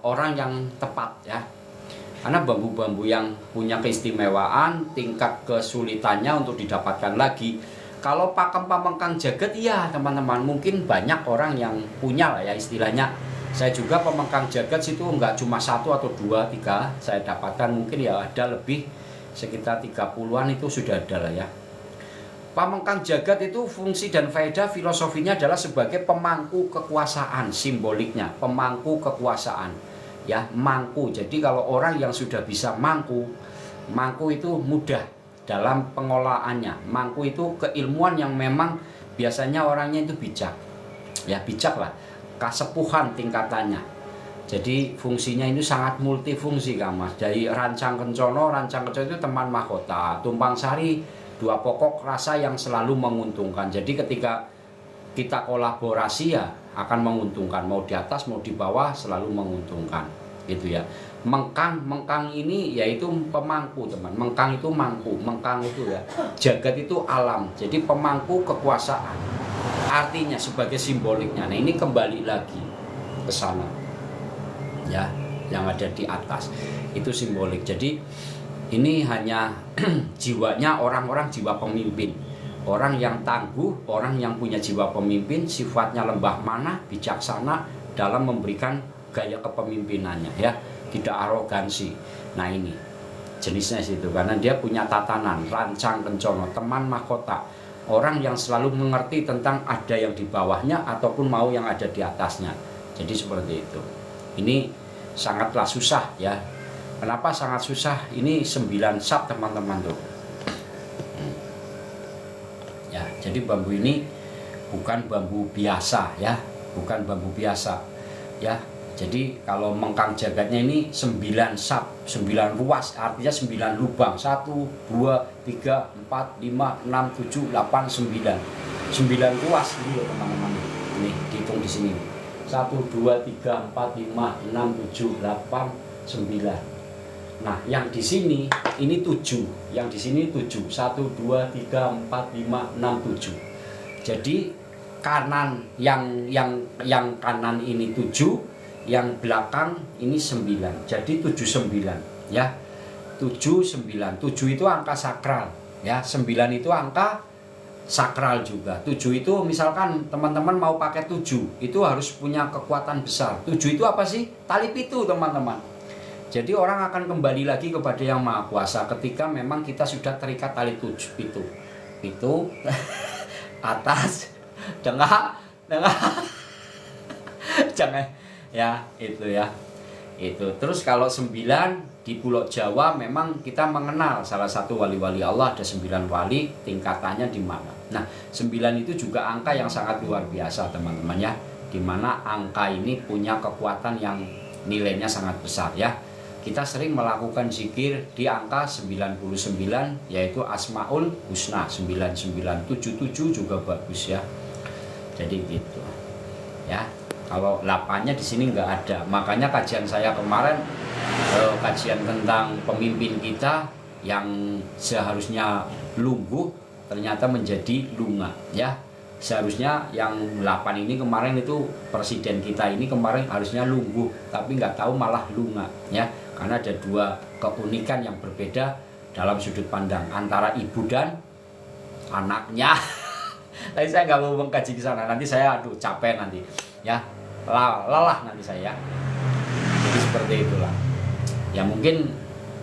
orang yang tepat ya. Karena bambu-bambu yang punya keistimewaan, tingkat kesulitannya untuk didapatkan lagi. Kalau pakem pamengkang jagat ya teman-teman, mungkin banyak orang yang punya lah ya istilahnya. Saya juga pemengkang jagat situ enggak cuma 1 atau 2, 3 saya dapatkan, mungkin ya ada lebih sekitar 30-an itu sudah ada lah ya. Pamengkang jagat itu fungsi dan faedah filosofinya adalah sebagai pemangku kekuasaan, simboliknya pemangku kekuasaan ya, mangku. Jadi kalau orang yang sudah bisa mangku itu mudah dalam pengolahannya. Mangku itu keilmuan yang memang biasanya orangnya itu bijak ya, bijak lah, kasepuhan tingkatannya. Jadi fungsinya itu sangat multifungsi Kang Mas. Dari rancang kencono itu teman mahkota, tumpang sari, 2 pokok rasa yang selalu menguntungkan. Jadi ketika kita kolaborasi ya akan menguntungkan, mau di atas mau di bawah selalu menguntungkan gitu ya. Mengkang ini yaitu pemangku teman. Mengkang itu mangku, mengkang itu ya, jagat itu alam. Jadi pemangku kekuasaan. Artinya sebagai simboliknya. Nah ini kembali lagi ke sana ya, yang ada di atas itu simbolik. Jadi ini hanya jiwanya orang-orang jiwa pemimpin, orang yang tangguh, orang yang punya jiwa pemimpin, sifatnya lembah manah, bijaksana dalam memberikan gaya kepemimpinannya ya, tidak arogansi. Nah ini jenisnya situ, karena dia punya tatanan rancang kencono, teman mahkota, orang yang selalu mengerti tentang ada yang di bawahnya ataupun mau yang ada di atasnya. Jadi seperti itu. Ini sangatlah susah ya. Kenapa sangat susah? Ini 9 sap teman-teman tuh. Ya, jadi bambu ini bukan bambu biasa ya, bukan bambu biasa ya. Jadi kalau mengkang jagatnya ini 9 sap, 9 ruas, artinya 9 lubang. 1, 2, 3, 4, 5, 6, 7, 8, 9. 9 ruas ini loh teman-teman. Nih, dihitung di sini. 1, 2, 3, 4, 5, 6, 7, 8, 9. Nah, yang di sini ini 7, yang di sini 7. 1, 2, 3, 4, 5, 6, 7. Jadi kanan yang kanan ini 7, yang belakang ini 9. Jadi 79 ya. 79. 7 itu angka sakral ya. 9 itu angka sakral juga. 7 itu misalkan teman-teman mau pakai 7, itu harus punya kekuatan besar. 7 itu apa sih? Tali pitu teman-teman. Jadi orang akan kembali lagi kepada Yang Maha Kuasa ketika memang kita sudah terikat tali pitu. Pitu atas, tengah jangan ya, itu ya. Itu. Terus kalau 9 di Pulau Jawa memang kita mengenal salah satu wali-wali Allah, ada 9 wali, tingkatannya di mana. Nah, 9 itu juga angka yang sangat luar biasa teman-teman ya. Di mana angka ini punya kekuatan yang nilainya sangat besar ya. Kita sering melakukan zikir di angka 99, yaitu Asmaul Husna 9977 juga bagus ya. Jadi gitu ya. Kalau 8-nya di sini nggak ada. Makanya kajian saya kemarin, kajian tentang pemimpin kita yang seharusnya lungguh ternyata menjadi lunga ya. Seharusnya yang 8 ini kemarin itu presiden kita ini kemarin harusnya lungguh, tapi nggak tahu malah lunga ya. Karena ada dua keunikan yang berbeda dalam sudut pandang antara ibu dan anaknya. Tapi saya nggak mau mengkaji ke sana, nanti saya capek nanti ya, lelah nanti saya. Jadi seperti itulah ya, mungkin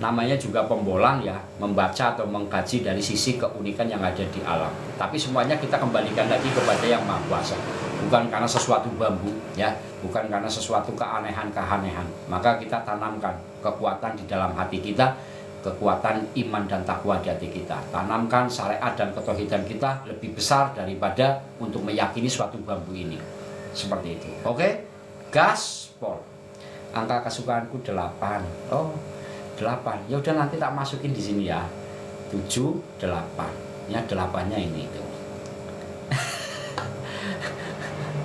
namanya juga pembolang ya, membaca atau mengkaji dari sisi keunikan yang ada di alam. Tapi semuanya kita kembalikan lagi kepada Yang Maha Kuasa. Bukan karena sesuatu bambu ya, bukan karena sesuatu keanehan-keanehan. Maka kita tanamkan kekuatan di dalam hati kita, kekuatan iman dan takwa di hati kita. Tanamkan syariat dan ketauhidan kita lebih besar daripada untuk meyakini suatu bambu ini. Seperti itu. Oke? Gaspol. Angka kesukaanku 8. Oh, 8. Ya udah nanti tak masukin di sini ya. 7, 8. Ya 8-nya ini itu.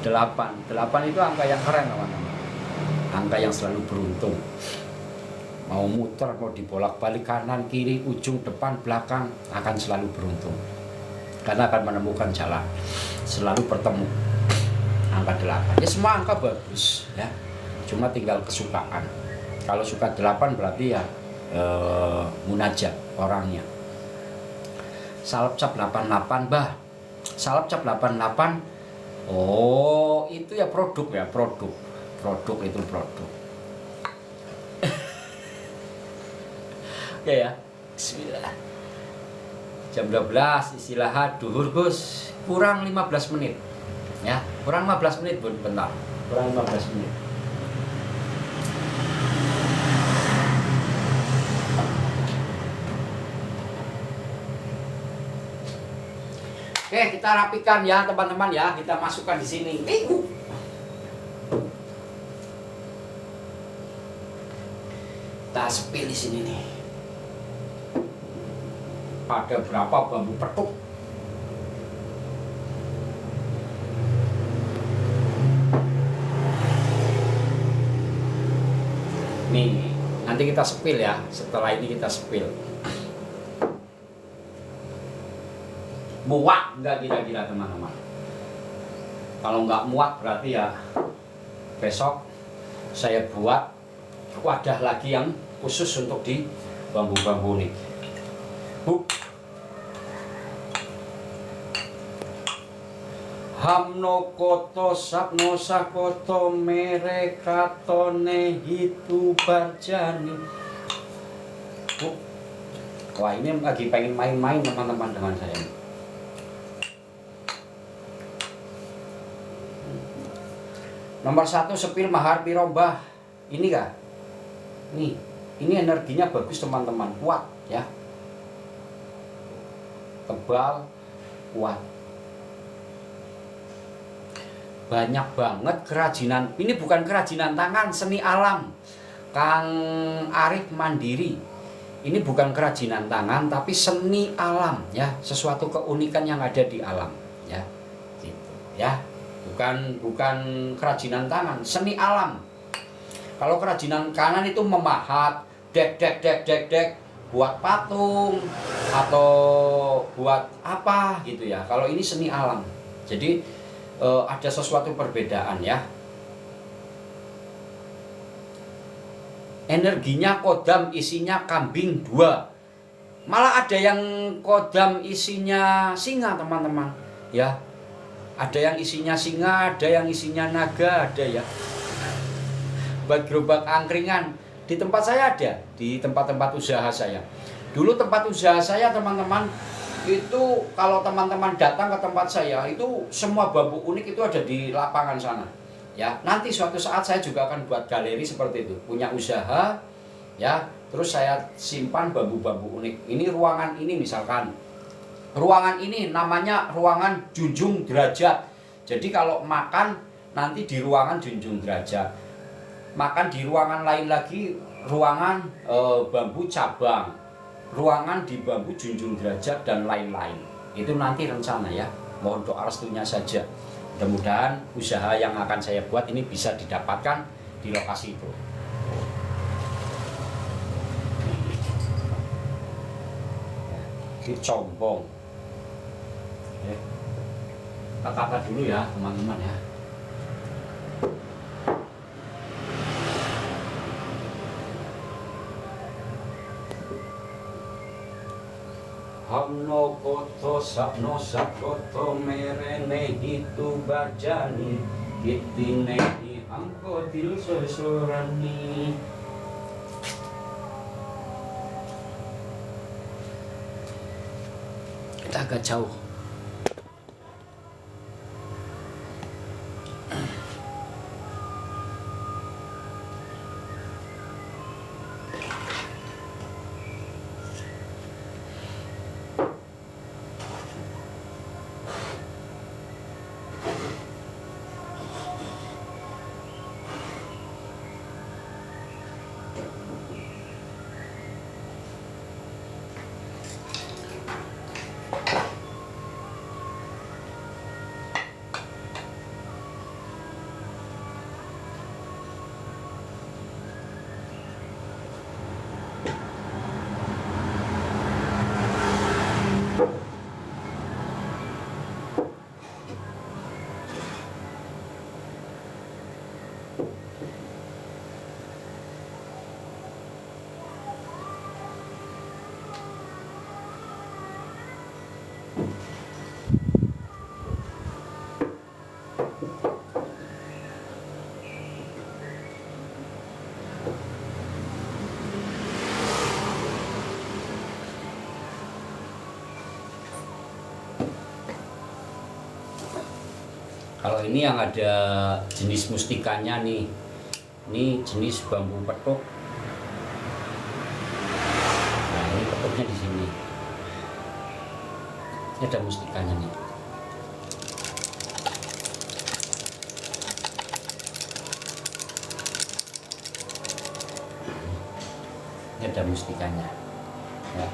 8 itu angka yang keren teman-teman. Angka yang selalu beruntung. Mau muter, mau dibolak-balik kanan, kiri, ujung, depan, belakang, akan selalu beruntung. Karena akan menemukan jalan. Selalu bertemu. Angka 8. Ya semua angka bagus ya. Cuma tinggal kesukaan. Kalau suka 8 berarti ya munajat orangnya. Salep cap 88 bah. Salep cap 88. Oh, itu ya produk ya, produk. Produk itu produk. Oke ya. Bismillah. Jam 12 istirahat duhur Gus. Kurang 15 menit. Ya, kurang 15 menit Bun, bentar. Kurang 15 menit. Oke, kita rapikan ya teman-teman ya. Kita masukkan di sini. Kita sepil di sini nih. Ada berapa bambu petuk? Nih, nanti kita sepil ya. Setelah ini kita sepil. Muak nggak kira-kira teman-teman? Kalau nggak muak berarti ya besok saya buat wadah lagi yang khusus untuk di bambu-bambu ini. Hamno koto sapno sakoto merekatone hitu barjani. Wah, ini lagi pengen main-main teman-teman dengan saya. Nomor 1 sepil mahar pirombah. Ini kah? Nih, ini energinya bagus teman-teman, kuat ya. Tebal, kuat. Banyak banget kerajinan. Ini bukan kerajinan tangan, seni alam. Kang Arif Mandiri. Ini bukan kerajinan tangan tapi seni alam ya, sesuatu keunikan yang ada di alam ya. Gitu ya. Bukan kerajinan tangan, seni alam. Kalau kerajinan tangan itu memahat, dek buat patung atau buat apa gitu ya. Kalau ini seni alam. Jadi ada sesuatu perbedaan ya. Energinya kodam isinya kambing 2. Malah ada yang kodam isinya singa teman-teman ya. Ada yang isinya singa, ada yang isinya naga, ada ya. Buat gerobak angkringan di tempat saya ada, di tempat-tempat usaha saya. Dulu tempat usaha saya teman-teman itu kalau teman-teman datang ke tempat saya itu semua bambu unik itu ada di lapangan sana. Ya, nanti suatu saat saya juga akan buat galeri seperti itu, punya usaha ya. Terus saya simpan bambu-bambu unik. Ini ruangan ini misalkan. Ruangan ini namanya ruangan junjung derajat. Jadi kalau makan nanti di ruangan junjung derajat. makan di ruangan lain lagi, ruangan bambu cabang, ruangan di bambu junjung derajat dan lain-lain. Itu nanti rencana ya, mohon doa restunya saja. Mudah-mudahan usaha yang akan saya buat ini bisa didapatkan di lokasi itu. Ini combong. Kita tata dulu ya teman-teman ya. Hamno koto sakno sakoto merene itu bajani kitine di angko til sosorani. Kita agak jauh. Kalau ini yang ada jenis mustikanya nih, ini jenis bambu petuk. Nah ini petuknya di sini. Ini ada mustikanya nih. Ini ada mustikanya. Ya.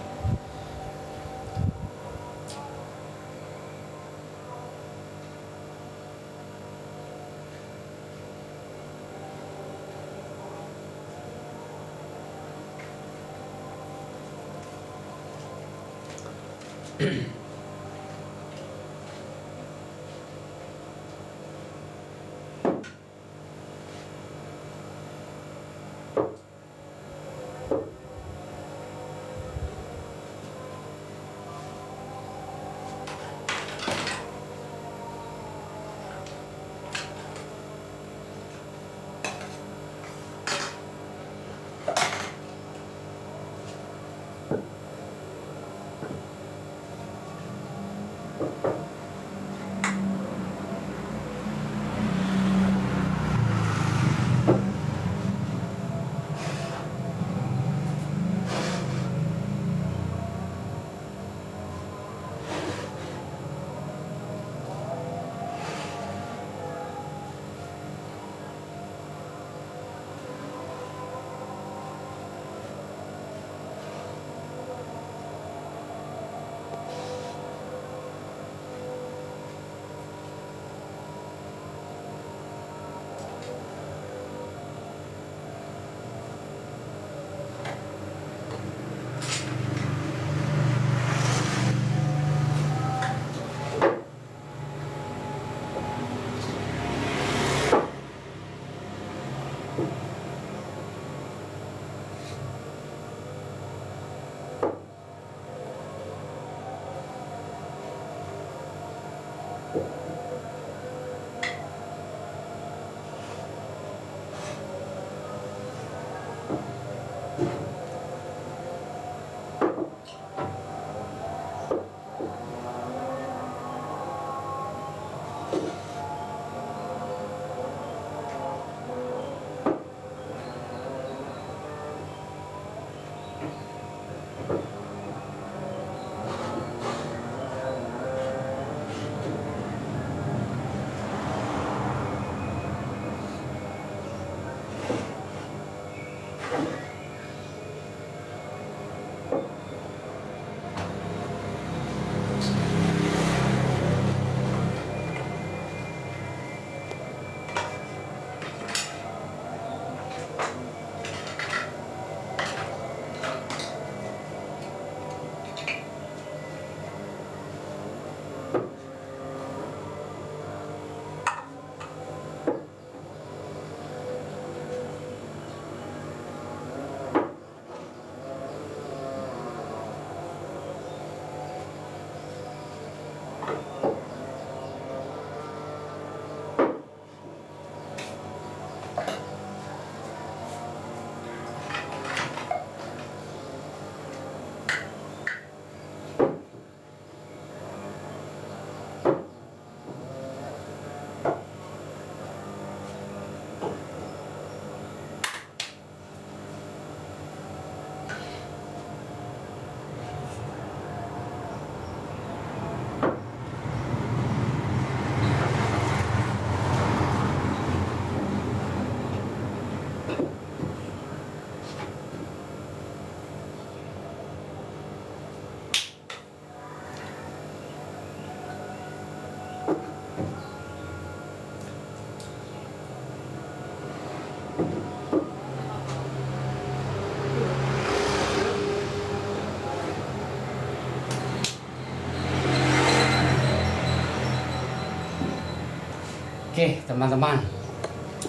Oke teman-teman,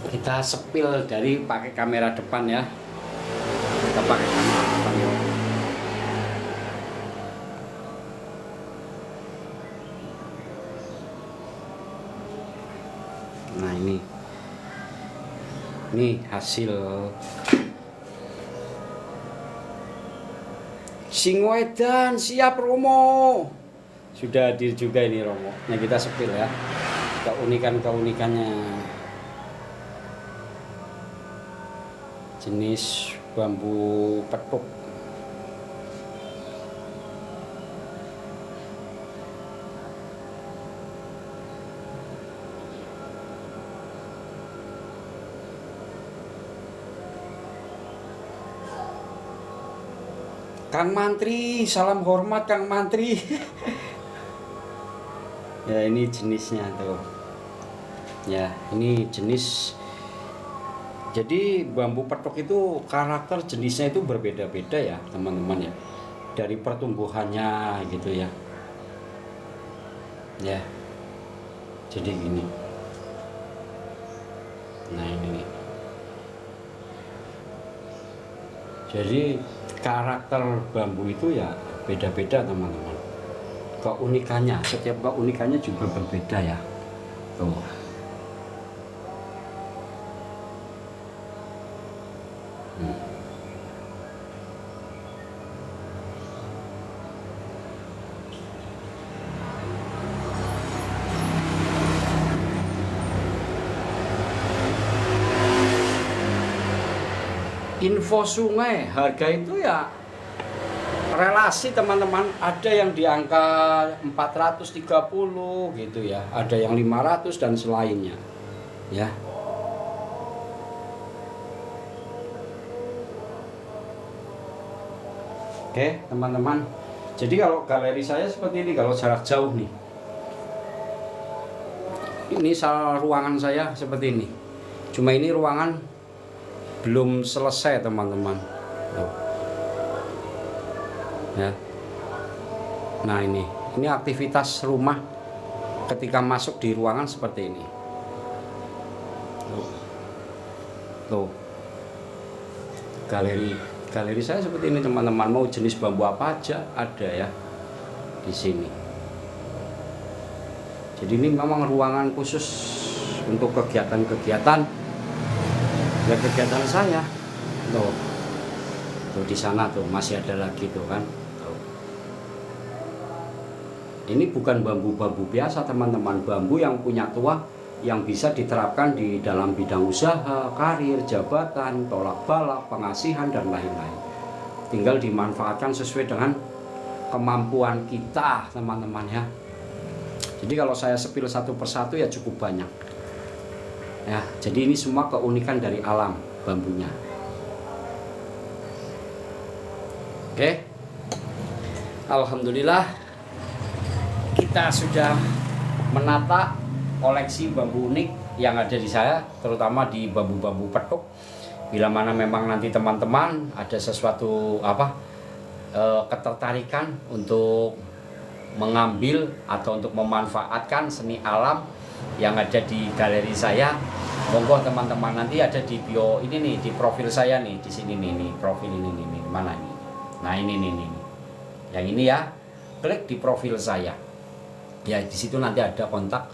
kita sepil dari pakai kamera depan ya. Kita pakai kamera depan ya. Nah ini hasil sing wedan siap Romo. Sudah hadir juga ini Romo. Nah kita sepil ya. Keunikannya jenis bambu petuk. Kang Mantri, salam hormat Kang Mantri. Ya ini jenisnya tuh. Ya ini jenis. Jadi bambu petok itu karakter jenisnya itu berbeda-beda ya teman-teman ya. Dari pertumbuhannya gitu ya. Ya. Jadi gini. Nah ini nih. Jadi karakter bambu itu ya beda-beda teman-teman. Keunikannya, setiap keunikannya juga berbeda ya. Tuh. Info sungai, harga itu ya relasi teman-teman, ada yang di angka 430 gitu ya, ada yang 500 dan selainnya ya. Oke teman-teman, jadi kalau galeri saya seperti ini, kalau jarak jauh nih, ini salah ruangan saya seperti ini, cuma ini ruangan belum selesai teman-teman. Ya. Nah ini aktivitas rumah ketika masuk di ruangan seperti ini. Tuh. Galeri saya seperti ini teman-teman. Mau jenis bambu apa aja ada ya di sini. Jadi ini memang ruangan khusus untuk kegiatan-kegiatan saya. Tuh di sana tuh masih ada lagi tuh kan. Tuh. Ini bukan bambu-bambu biasa teman-teman, bambu yang punya tuah yang bisa diterapkan di dalam bidang usaha, karir, jabatan, tolak balak, pengasihan dan lain-lain. Tinggal dimanfaatkan sesuai dengan kemampuan kita teman-teman ya. Jadi kalau saya sepil satu persatu ya cukup banyak. Ya, jadi ini semua keunikan dari alam bambunya. Oke. Alhamdulillah kita sudah menata koleksi bambu unik yang ada di saya, terutama di bambu-bambu petuk. Bila mana memang nanti teman-teman ada sesuatu ketertarikan untuk mengambil atau untuk memanfaatkan seni alam yang ada di galeri saya, monggo teman-teman, nanti ada di bio ini nih, di profil saya nih, di sini nih, profil ini nih, mana ini? Nah ini yang ini ya, klik di profil saya. Ya di situ nanti ada kontak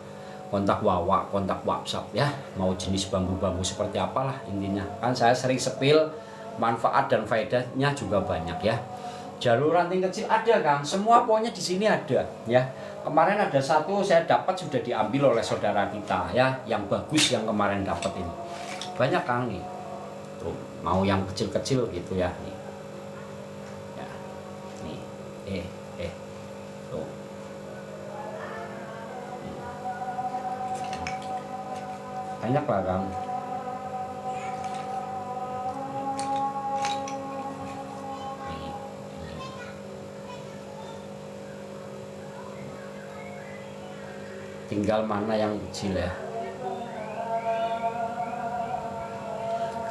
Wawa, kontak WhatsApp ya. Mau jenis bambu-bambu seperti apalah intinya. Kan saya sering sepil, manfaat dan faedahnya juga banyak ya. Jalur ranting kecil ada Kang, semua pokoknya di sini ada ya. Kemarin ada satu saya dapat sudah diambil oleh saudara kita ya, yang bagus yang kemarin dapat ini. Banyak Kang nih. Tuh, mau yang kecil-kecil gitu ya nih. Ya. Nih. Tuh. Banyak lah Kang. Tinggal mana yang kecil ya.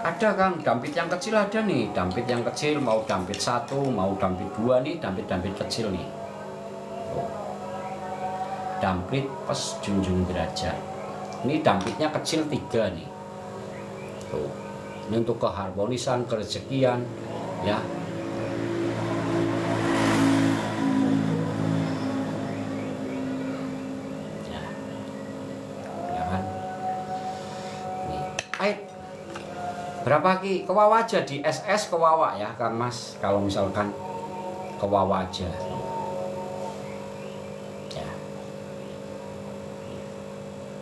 Ada Kang, dampit yang kecil ada nih. Dampit yang kecil, mau dampit 1, mau dampit 2 nih, dampit kecil nih. Tuh. Dampit pes junjung derajat. Ini dampitnya kecil 3 nih. Tuh. Ini untuk keharmonisan, kerezekian ya. Berapa Ki? Kewawa aja di SS kewawa ya Kang Mas. Kalau misalkan kewawa aja. Ya.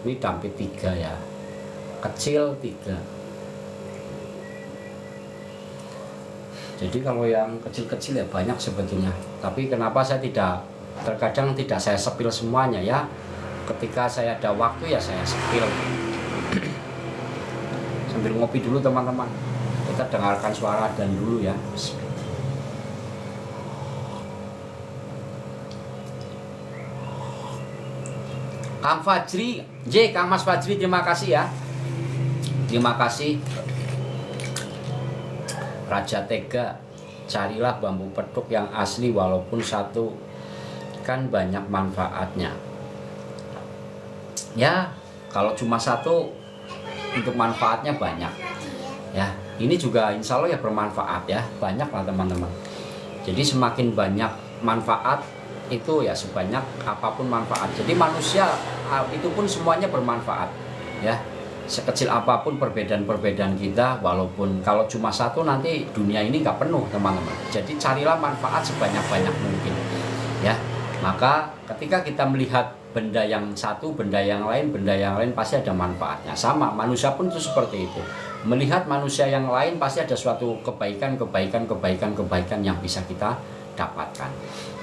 Ini dampit 3 ya. Kecil 3. Jadi kalau yang kecil-kecil ya banyak sebetulnya. Tapi kenapa saya terkadang tidak saya sepil semuanya ya. Ketika saya ada waktu ya saya sepil. Sambil ngopi dulu teman-teman, kita dengarkan suara dan dulu ya. Kang Fajri, Kang Mas Fajri, terima kasih ya. Terima kasih. Raja Tega, carilah bambu petuk yang asli walaupun satu, kan banyak manfaatnya. Ya, kalau cuma satu untuk manfaatnya banyak ya. Ini juga insya Allah ya bermanfaat ya, banyak lah teman-teman. Jadi semakin banyak manfaat itu ya sebanyak apapun manfaat. Jadi manusia itu pun semuanya bermanfaat ya. Sekecil apapun perbedaan-perbedaan kita, walaupun kalau cuma satu nanti dunia ini nggak penuh teman-teman. Jadi carilah manfaat sebanyak-banyak mungkin ya. Maka ketika kita melihat benda yang satu, benda yang lain pasti ada manfaatnya. Sama, manusia pun itu seperti itu. Melihat manusia yang lain pasti ada suatu kebaikan yang bisa kita dapatkan.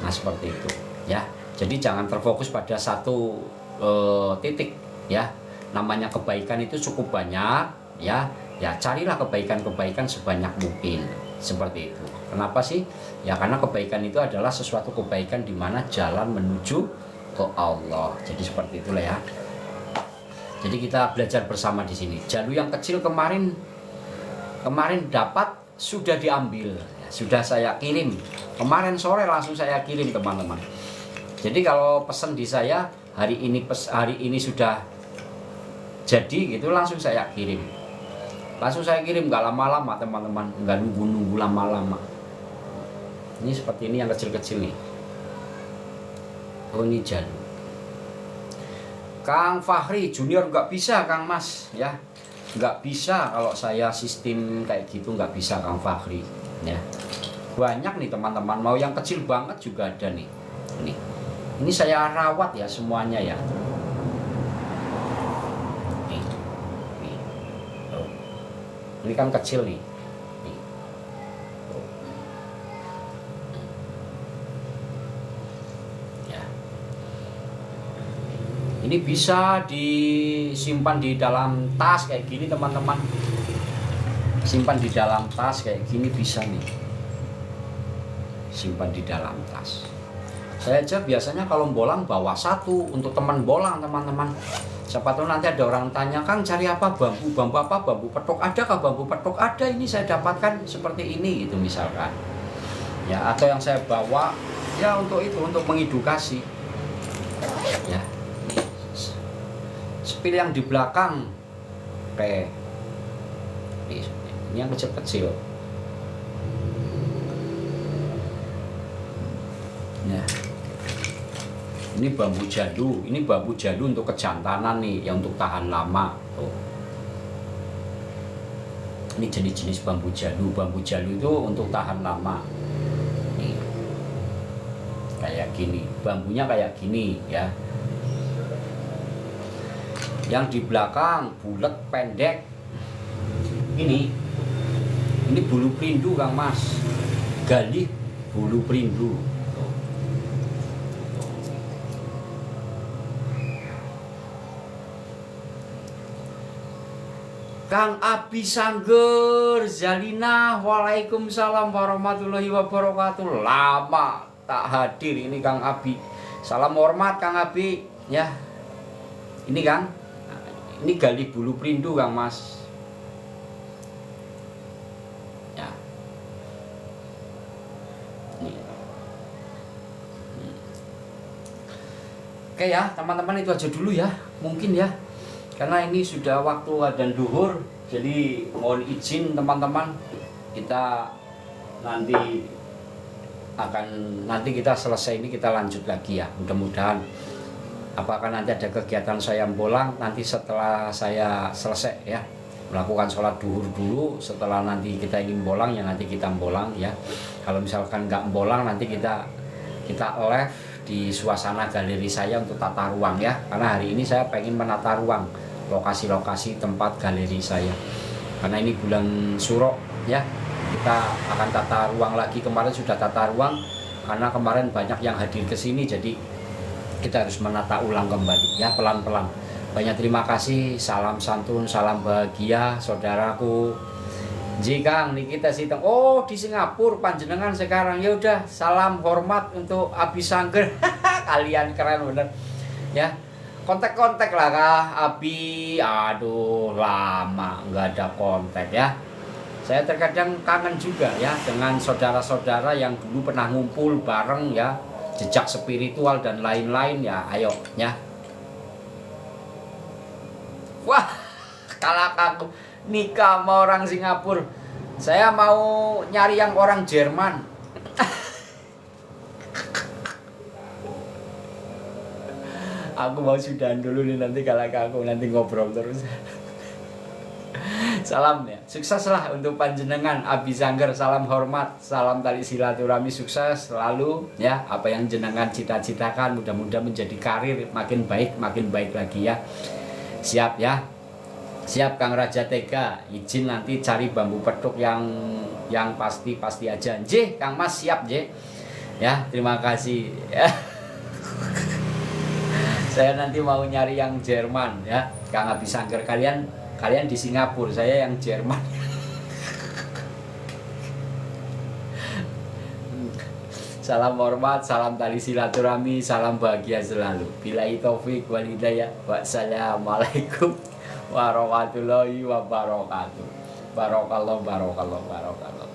Nah, seperti itu ya. Jadi jangan terfokus pada satu titik ya. Namanya kebaikan itu cukup banyak ya. Ya, carilah kebaikan sebanyak mungkin. Seperti itu. Kenapa sih? Ya karena kebaikan itu adalah sesuatu kebaikan di mana jalan menuju ke Allah. Jadi seperti itulah ya. Jadi kita belajar bersama di sini. Jalur yang kecil kemarin dapat sudah diambil, ya, sudah saya kirim. Kemarin sore langsung saya kirim teman-teman. Jadi kalau pesan di saya hari ini sudah jadi gitu langsung saya kirim. Langsung saya kirim, nggak lama-lama teman-teman, nggak nunggu lama-lama. Ini seperti ini yang kecil-kecil nih. Oh ini jalur. Kang Fahri Junior nggak bisa Kang Mas ya, nggak bisa kalau saya sistem kayak gitu, nggak bisa Kang Fahri ya. Banyak nih teman-teman, mau yang kecil banget juga ada nih. Ini saya rawat ya semuanya ya. Ini kan kecil nih. Ya. Ini bisa disimpan di dalam tas kayak gini teman-teman. Simpan di dalam tas kayak gini bisa nih. Simpan di dalam tas. Saya aja biasanya kalau bolang bawa satu untuk teman bolang teman-teman. Siapa tahu nanti ada orang tanya, Kang cari apa bambu apa, bambu petok, adakah bambu petok? Ada, ini saya dapatkan seperti ini gitu misalkan ya. Atau yang saya bawa ya untuk itu, untuk mengedukasi ya. Spil yang di belakang kayak ini yang kecil-kecil ya. Ini bambu jadu, ini bambu jadu untuk kejantanan nih, yang untuk tahan lama. Tuh. Ini jenis-jenis bambu jadu. Bambu jadu itu untuk tahan lama. Nih. Kayak gini, bambunya kayak gini ya. Yang di belakang bulat pendek. Ini bulu perindu Kang Mas. Galih bulu perindu. Kang Abi Sangger, Zalina, waalaikumsalam warahmatullahi wabarakatuh. Lama tak hadir ini Kang Abi. Salam hormat Kang Abi, ya. Ini Kang, ini gali bulu perindu Kang Mas. Ya. Ini. Oke ya, teman-teman itu aja dulu ya, mungkin ya. Karena ini sudah waktu adzan duhur, jadi mohon izin teman-teman, kita nanti kita selesai ini kita lanjut lagi ya. Mudah-mudahan apakah nanti ada kegiatan saya bolang nanti setelah saya selesai ya, melakukan sholat duhur dulu. Setelah nanti kita ingin bolang ya nanti kita bolang ya. Kalau misalkan nggak bolang nanti kita live di suasana galeri saya untuk tata ruang ya. Karena hari ini saya pengen menata ruang lokasi-lokasi tempat galeri saya, karena ini bulan Suro ya, kita akan tata ruang lagi. Kemarin sudah tata ruang karena kemarin banyak yang hadir ke sini, jadi kita harus menata ulang kembali ya, pelan-pelan. Banyak terima kasih, salam santun, salam bahagia saudaraku. Jikang Nikita Siteng, oh di Singapura panjenengan sekarang, ya udah, salam hormat untuk Abi Sangger. Kalian keren bener ya. Kontak-kontak lah Kak Abi. Aduh, lama nggak ada kontak ya. Saya terkadang kangen juga ya dengan saudara-saudara yang dulu pernah ngumpul bareng ya, jejak spiritual dan lain-lain ya. Ayo ya. Wah, kalau aku nikah sama orang Singapura, saya mau nyari yang orang Jerman. Aku mau sudahan dulu nih, nanti kalau aku nanti ngobrol terus. Salam ya, sukses lah untuk panjenengan Abi Sangger, salam hormat, salam tali silaturahmi, sukses selalu ya. Apa yang jenengan cita-citakan mudah-mudahan menjadi karir makin baik lagi ya. Siap ya, siap Kang Raja Tega, izin nanti cari bambu petuk yang pasti aja. J, Kang Mas siap J. Ya, terima kasih. Saya nanti mau nyari yang Jerman ya, Kang Abi Sangger. Kalian di Singapura, saya yang Jerman. Salam hormat, salam tali silaturahmi, salam bahagia selalu. Billahi taufik wal hidayah. Wassalamualaikum warahmatullahi wabarakatuh. Barakallah.